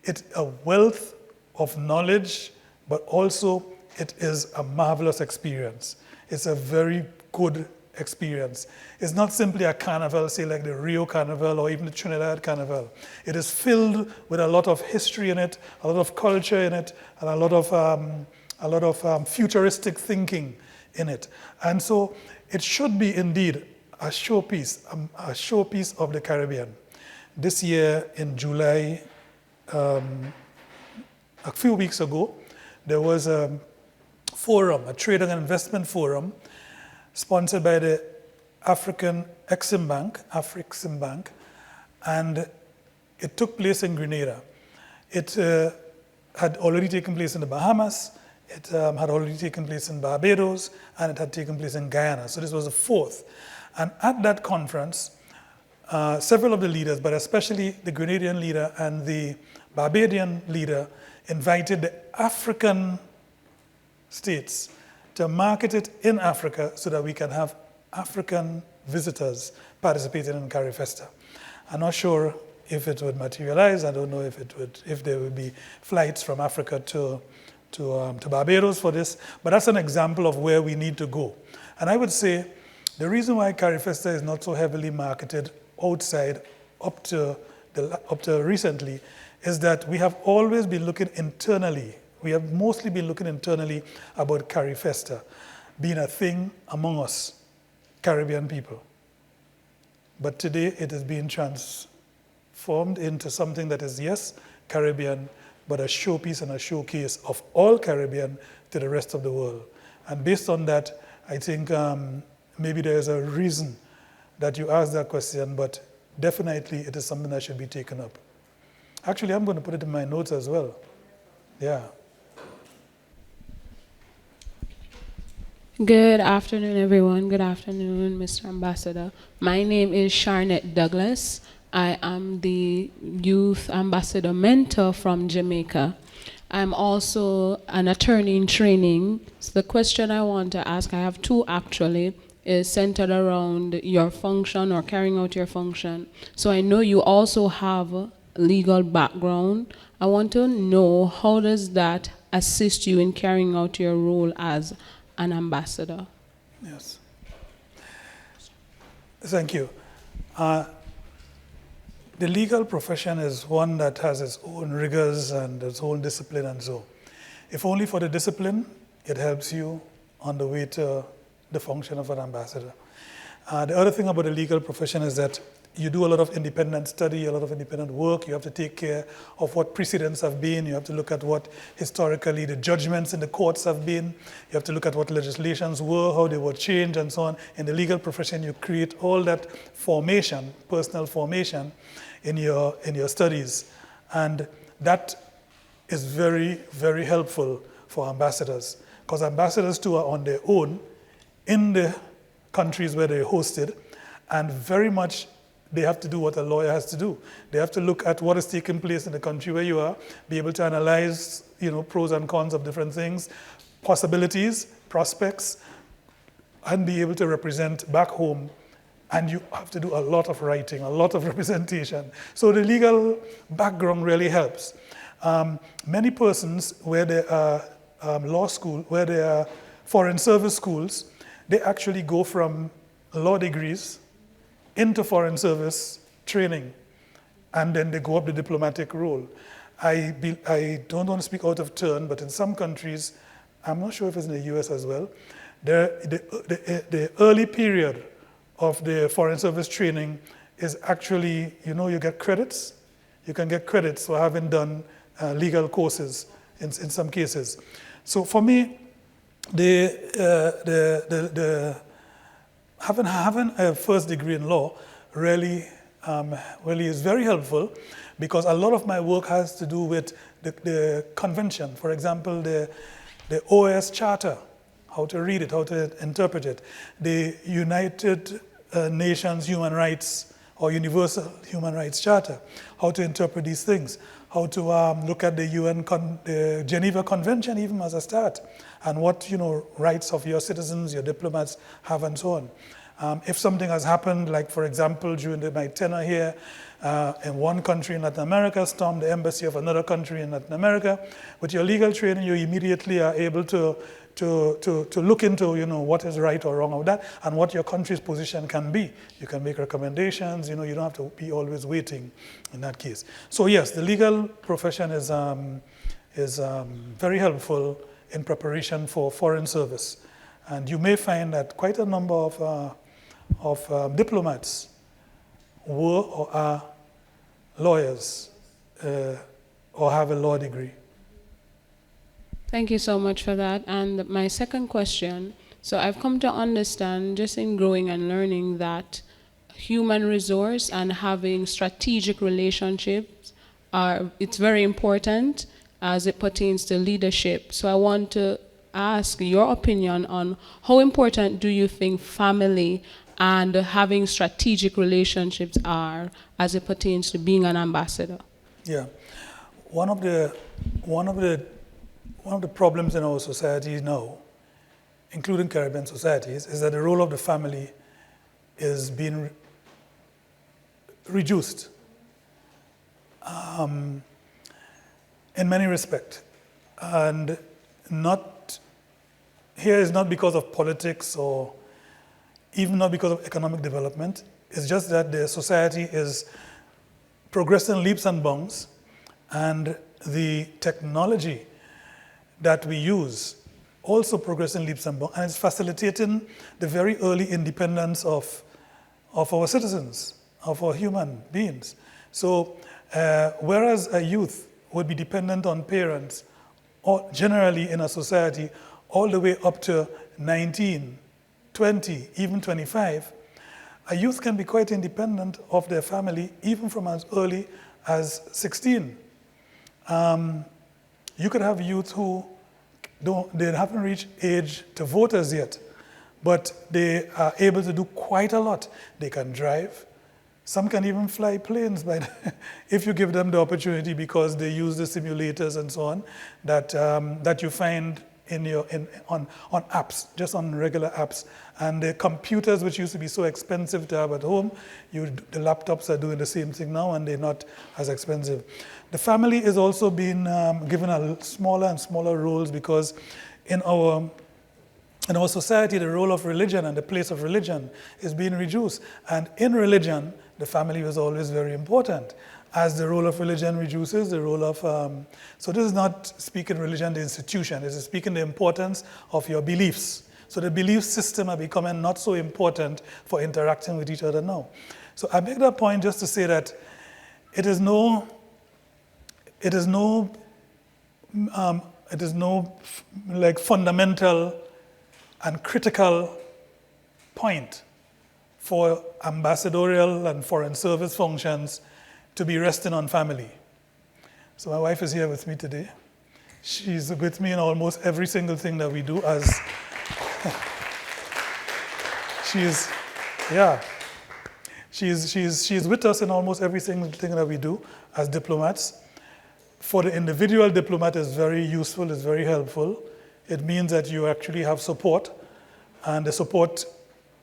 it's a wealth of knowledge, but also it is a marvelous experience. It's a very good experience. It's not simply a carnival, say like the Rio Carnival or even the Trinidad Carnival. It is filled with a lot of history in it, a lot of culture in it, and a lot of futuristic thinking in it. And so it should be indeed a showpiece of the Caribbean. This year in July, a few weeks ago, there was a forum, a trade and investment forum, sponsored by the African Exim Bank, Afrexim Bank, and it took place in Grenada. It had already taken place in the Bahamas, it had already taken place in Barbados, and it had taken place in Guyana. So this was the fourth. And at that conference, several of the leaders, but especially the Grenadian leader and the Barbadian leader, invited the African states to market it in Africa so that we can have African visitors participating in CariFesta. I'm not sure if it would materialize. I don't know if there would be flights from Africa to Barbados for this, but that's an example of where we need to go. And I would say the reason why CariFesta is not so heavily marketed outside up to recently is that we have always been looking internally. We have mostly been looking internally about CariFesta being a thing among us, Caribbean people. But today it is being transformed into something that is, yes, Caribbean, but a showpiece and a showcase of all Caribbean to the rest of the world. And based on that, I think maybe there's a reason that you asked that question, but definitely it is something that should be taken up. Actually, I'm going to put it in my notes as well. Yeah. Good afternoon, everyone. Good afternoon, Mr. Ambassador. My name is Charnette Douglas. I am the Youth Ambassador Mentor from Jamaica. I'm also an attorney in training. So the question I want to ask, I have two actually, is centered around your function or carrying out your function. So I know you also have a legal background. I want to know, how does that assist you in carrying out your role as an ambassador? Yes. Thank you. The legal profession is one that has its own rigors and its own discipline and so. If only for the discipline, it helps you on the way to the function of an ambassador. The other thing about the legal profession is that you do a lot of independent study, a lot of independent work. You have to take care of what precedents have been. You have to look at what historically the judgments in the courts have been. You have to look at what legislations were, how they were changed, and so on. In the legal profession, you create all that formation, personal formation, in your studies. And that is very, very helpful for ambassadors, because ambassadors too are on their own in the countries where they're hosted, and very much they have to do what a lawyer has to do. They have to look at what is taking place in the country where you are, be able to analyze, pros and cons of different things, possibilities, prospects, and be able to represent back home. And you have to do a lot of writing, a lot of representation. So the legal background really helps. Many persons, where there are law school, where there are foreign service schools, they actually go from law degrees into foreign service training, and then they go up the diplomatic role. I don't want to speak out of turn, but in some countries, I'm not sure if it's in the US as well, the early period of the foreign service training is actually, you get credits. You can get credits for having done legal courses in some cases. So for me, having a first degree in law really is very helpful, because a lot of my work has to do with the convention. For example, the OAS Charter, how to read it, how to interpret it. The United Nations Human Rights or Universal Human Rights Charter, how to interpret these things, how to look at the the Geneva Convention even as a start, and what rights of your citizens, your diplomats have, and so on. If something has happened, like for example during my tenure here, in one country in Latin America, stormed the embassy of another country in Latin America, with your legal training, you immediately are able to look into what is right or wrong of that, and what your country's position can be. You can make recommendations. You don't have to be always waiting in that case. So yes, the legal profession is very helpful in preparation for foreign service. And you may find that quite a number of diplomats were or are lawyers or have a law degree. Thank you so much for that. And my second question, so I've come to understand just in growing and learning that human resource and having strategic relationships it's very important as it pertains to leadership. So I want to ask your opinion on how important do you think family and having strategic relationships are as it pertains to being an ambassador? Yeah, one of the problems in our society now, including Caribbean societies, is that the role of the family is being reduced in many respects. And here is not because of politics or even not because of economic development. It's just that the society is progressing leaps and bounds, and the technology that we use also progressing leaps and bounds, and it's facilitating the very early independence of our citizens, of our human beings. So whereas a youth would be dependent on parents, or generally in a society, all the way up to 19, 20, even 25, a youth can be quite independent of their family, even from as early as 16. You could have youth who they haven't reached age to vote as yet, but they are able to do quite a lot. They can drive. Some can even fly planes if you give them the opportunity, because they use the simulators and so on that you find on apps, just on regular apps. And the computers, which used to be so expensive to have at home, the laptops are doing the same thing now, and they're not as expensive. The family is also being given a smaller and smaller roles, because in our society, the role of religion and the place of religion is being reduced. And in religion, the family was always very important. As the role of religion reduces, the role of... so this is not speaking religion, the institution. This is speaking the importance of your beliefs. So the belief system are becoming not so important for interacting with each other now. So I make that point just to say that it is no like fundamental and critical point for ambassadorial and foreign service functions to be resting on family. So my wife is here with me today. She's with me in almost every single thing that we do as she's with us in almost every single thing that we do as diplomats. For the individual diplomat, it's very useful, it's very helpful. It means that you actually have support, and the support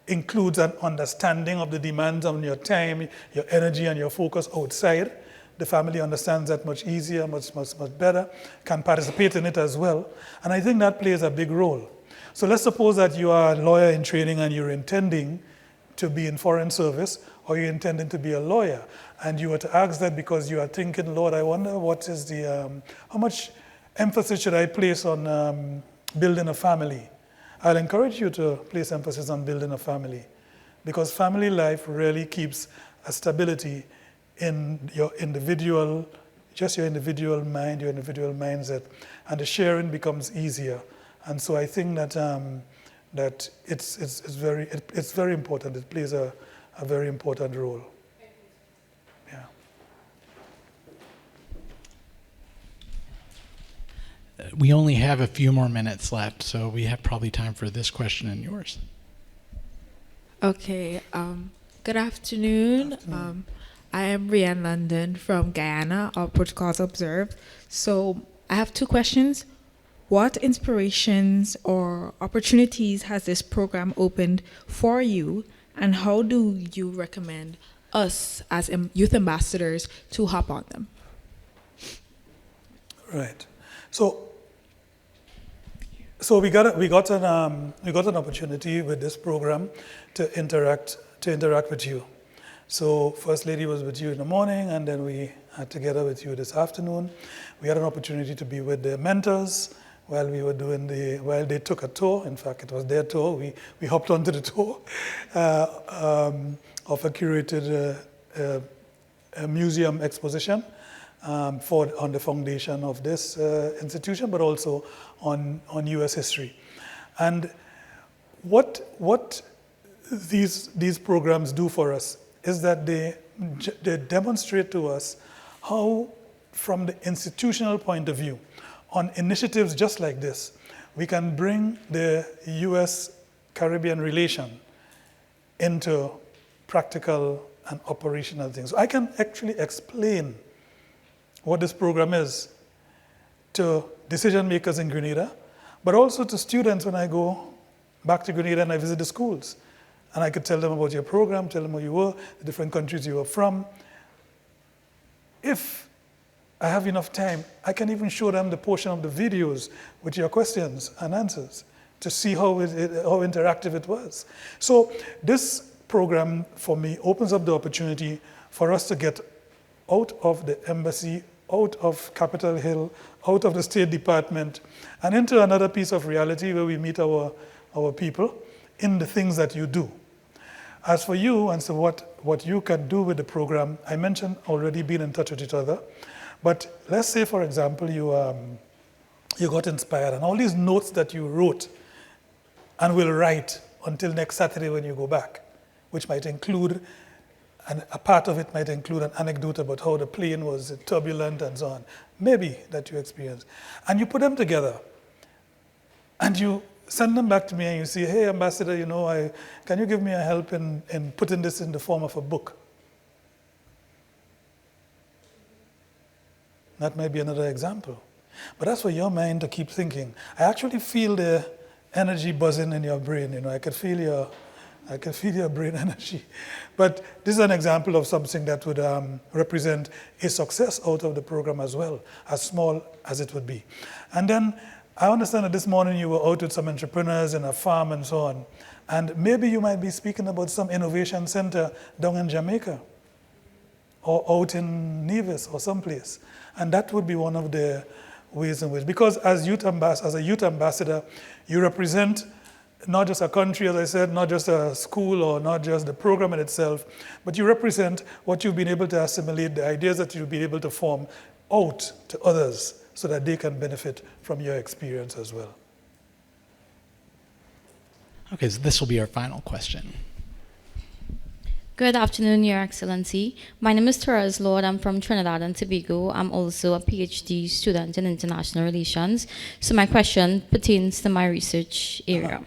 includes an understanding of the demands on your time, your energy, and your focus outside. The family understands that much easier, much better, can participate in it as well. And I think that plays a big role. So let's suppose that you are a lawyer in training and you're intending to be in foreign service, or you're intending to be a lawyer, and you were to ask that because you are thinking, Lord, I wonder what is how much emphasis should I place on building a family? I'll encourage you to place emphasis on building a family, because family life really keeps a stability in your individual mind, your individual mindset, and the sharing becomes easier. And so I think that that it's very important. It plays a very important role. Yeah. We only have a few more minutes left, so we have probably time for this question and yours. Okay. Good afternoon. I am Rianne London from Guyana, our protocols observed. So I have two questions. What inspirations or opportunities has this program opened for you, and how do you recommend us as youth ambassadors to hop on them? Right. So we got an opportunity with this program to interact with you. So First Lady was with you in the morning, and then we had together with you this afternoon. We had an opportunity to be with the mentors, while we were while they took a tour. In fact, it was their tour. We hopped onto the tour of a curated a museum exposition on the foundation of this institution, but also on U.S. history. And what these programs do for us is that they demonstrate to us how, from the institutional point of view, on initiatives just like this, we can bring the U.S.-Caribbean relation into practical and operational things. So I can actually explain what this program is to decision makers in Grenada, but also to students when I go back to Grenada and I visit the schools. And I could tell them about your program, tell them where you were, the different countries you were from. If I have enough time, I can even show them the portion of the videos with your questions and answers to see how interactive it was. So this program, for me, opens up the opportunity for us to get out of the embassy, out of Capitol Hill, out of the State Department, and into another piece of reality where we meet our people in the things that you do. As for you, and so what you can do with the program, I mentioned already being in touch with each other, but let's say, for example, you got inspired, and all these notes that you wrote and will write until next Saturday when you go back, which might include, and a part of it might include an anecdote about how the plane was turbulent and so on, maybe that you experienced. And you put them together, and you send them back to me and you say, hey, Ambassador, can you give me a help in putting this in the form of a book? That might be another example. But that's for your mind to keep thinking. I actually feel the energy buzzing in your brain. I can feel your brain energy. But this is an example of something that would represent a success out of the program as well, as small as it would be. And then I understand that this morning you were out with some entrepreneurs in a farm and so on. And maybe you might be speaking about some innovation center down in Jamaica or out in Nevis or someplace. And that would be one of the ways in which, because as a youth ambassador, you represent not just a country, as I said, not just a school or not just the program in itself, but you represent what you've been able to assimilate, the ideas that you've been able to form out to others so that they can benefit from your experience as well. Okay, so this will be our final question. Good afternoon, Your Excellency. My name is Therese Lord. I'm from Trinidad and Tobago. I'm also a PhD student in international relations. So my question pertains to my research area.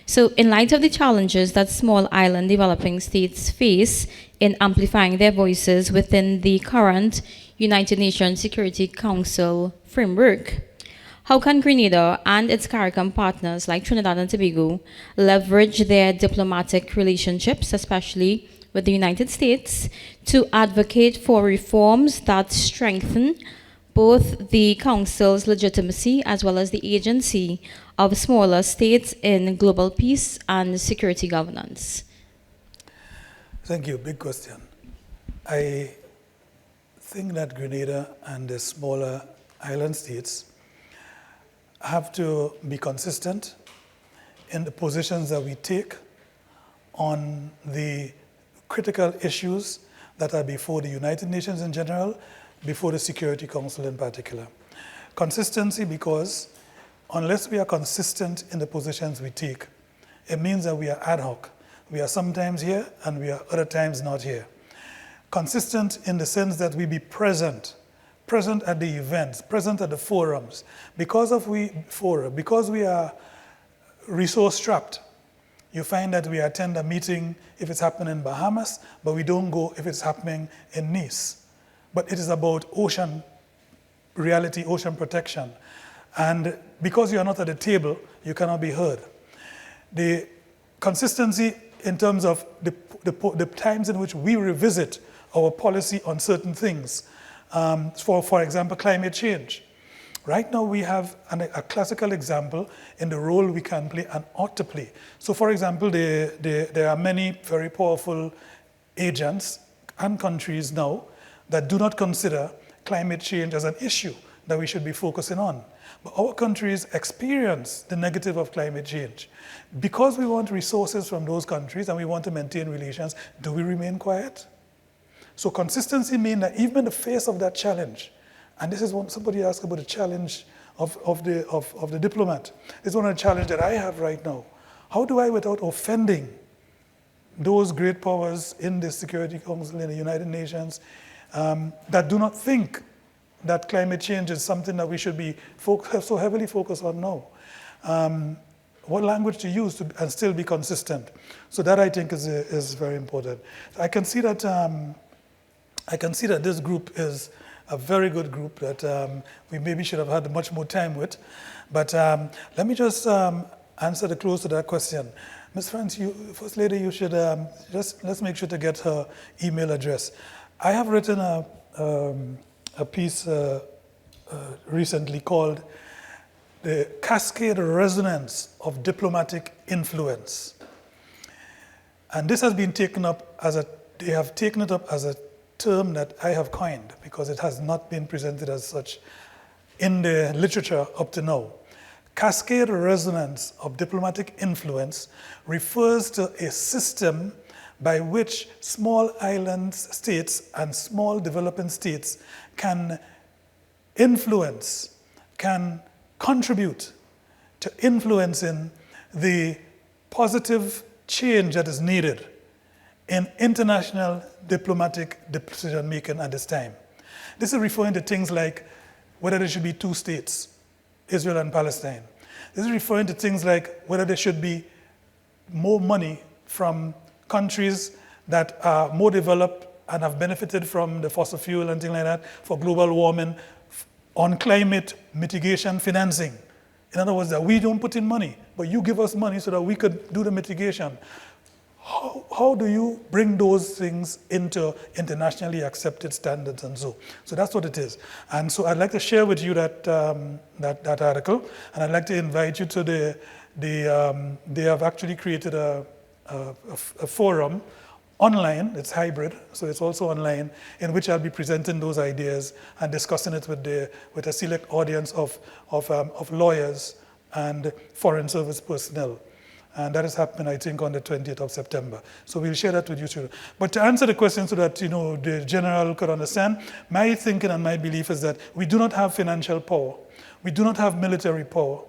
So in light of the challenges that small island developing states face in amplifying their voices within the current United Nations Security Council framework, how can Grenada and its CARICOM partners like Trinidad and Tobago leverage their diplomatic relationships, especially with the United States, to advocate for reforms that strengthen both the Council's legitimacy as well as the agency of smaller states in global peace and security governance? Thank you. Big question. I think that Grenada and the smaller island states have to be consistent in the positions that we take on the critical issues that are before the United Nations in general, before the Security Council in particular. Consistency, because unless we are consistent in the positions we take, it means that we are ad hoc. We are sometimes here and we are other times not here. Consistent in the sense that we be present at the events, present at the forums. Because we are resource strapped, you find that we attend a meeting if it's happening in Bahamas, but we don't go if it's happening in Nice. But it is about ocean reality, ocean protection. And because you are not at the table, you cannot be heard. The consistency in terms of the times in which we revisit our policy on certain things. For example, climate change. Right now we have a classical example in the role we can play and ought to play. So for example, there are many very powerful agents and countries now that do not consider climate change as an issue that we should be focusing on. But our countries experience the negative of climate change. Because we want resources from those countries and we want to maintain relations, do we remain quiet? So consistency means that even in the face of that challenge, and this is what somebody asked about the challenge of the diplomat. This is one of the challenges that I have right now. How do I, without offending those great powers in the Security Council, in the United Nations, that do not think that climate change is something that we should be so heavily focused on now? What language to use and still be consistent? So that, I think, is very important. I can see that this group is a very good group that we maybe should have had much more time with. But let me just answer the close to that question. Ms. France, First Lady, you should let's make sure to get her email address. I have written a piece recently called "The Cascade Resonance of Diplomatic Influence," and this has been taken up they have taken it up as a term that I have coined because it has not been presented as such in the literature up to now. Cascade resonance of diplomatic influence refers to a system by which small island states and small developing states can influence, can contribute to influencing the positive change that is needed in international diplomatic decision-making at this time. This is referring to things like whether there should be two states, Israel and Palestine. This is referring to things like whether there should be more money from countries that are more developed and have benefited from the fossil fuel and things like that for global warming, on climate mitigation financing. In other words, that we don't put in money, but you give us money so that we could do the mitigation. How do you bring those things into internationally accepted standards and so? So that's what it is. And so I'd like to share with you that article, and I'd like to invite you to they have actually created a forum online. It's hybrid, so it's also online, in which I'll be presenting those ideas and discussing it with a select audience of lawyers and foreign service personnel. And that is happening, I think, on the 20th of September. So we'll share that with you too. But to answer the question so that the general could understand, my thinking and my belief is that we do not have financial power. We do not have military power.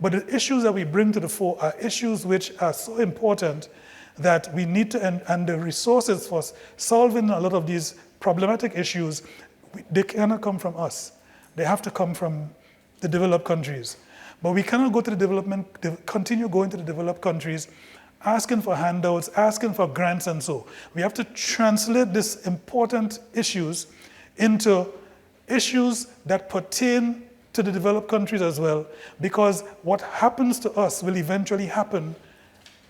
But the issues that we bring to the fore are issues which are so important that we need to, and the resources for solving a lot of these problematic issues, they cannot come from us. They have to come from the developed countries. But we cannot go to continue going to the developed countries, asking for handouts, asking for grants and so. We have to translate these important issues into issues that pertain to the developed countries as well, because what happens to us will eventually happen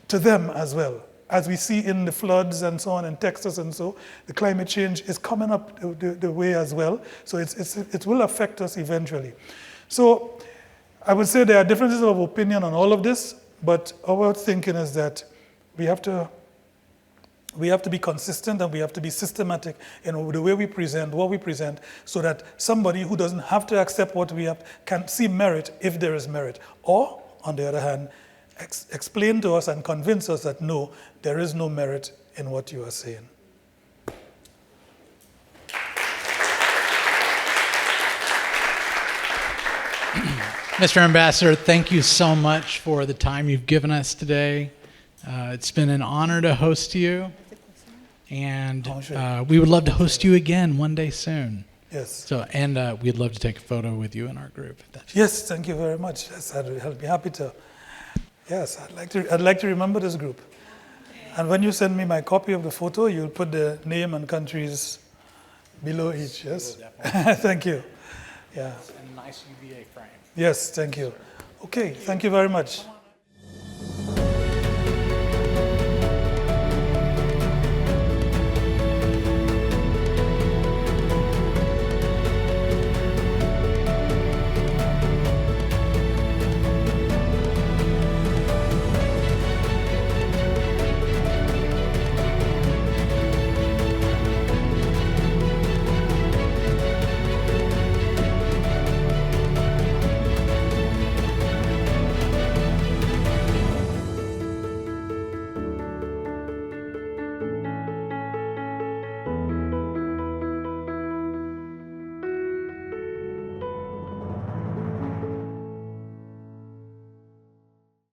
to them as well. As we see in the floods and so on in Texas and so, the climate change is coming up the way as well. So it will affect us eventually. So I would say there are differences of opinion on all of this, but our thinking is that we have to be consistent and we have to be systematic in the way we present, what we present, so that somebody who doesn't have to accept what we have can see merit if there is merit. Or, on the other hand, explain to us and convince us that no, there is no merit in what you are saying. Mr. Ambassador, thank you so much for the time you've given us today. It's been an honor to host you, and we would love to host you again one day soon. Yes. So, and we'd love to take a photo with you in our group. Yes, thank you very much. Yes, I'd be happy to. Yes, I'd like to remember this group. And when you send me my copy of the photo, you'll put the name and countries below each. Yes. Thank you. Yeah. And a nice UVA frame. Yes, thank you. Okay, thank you very much.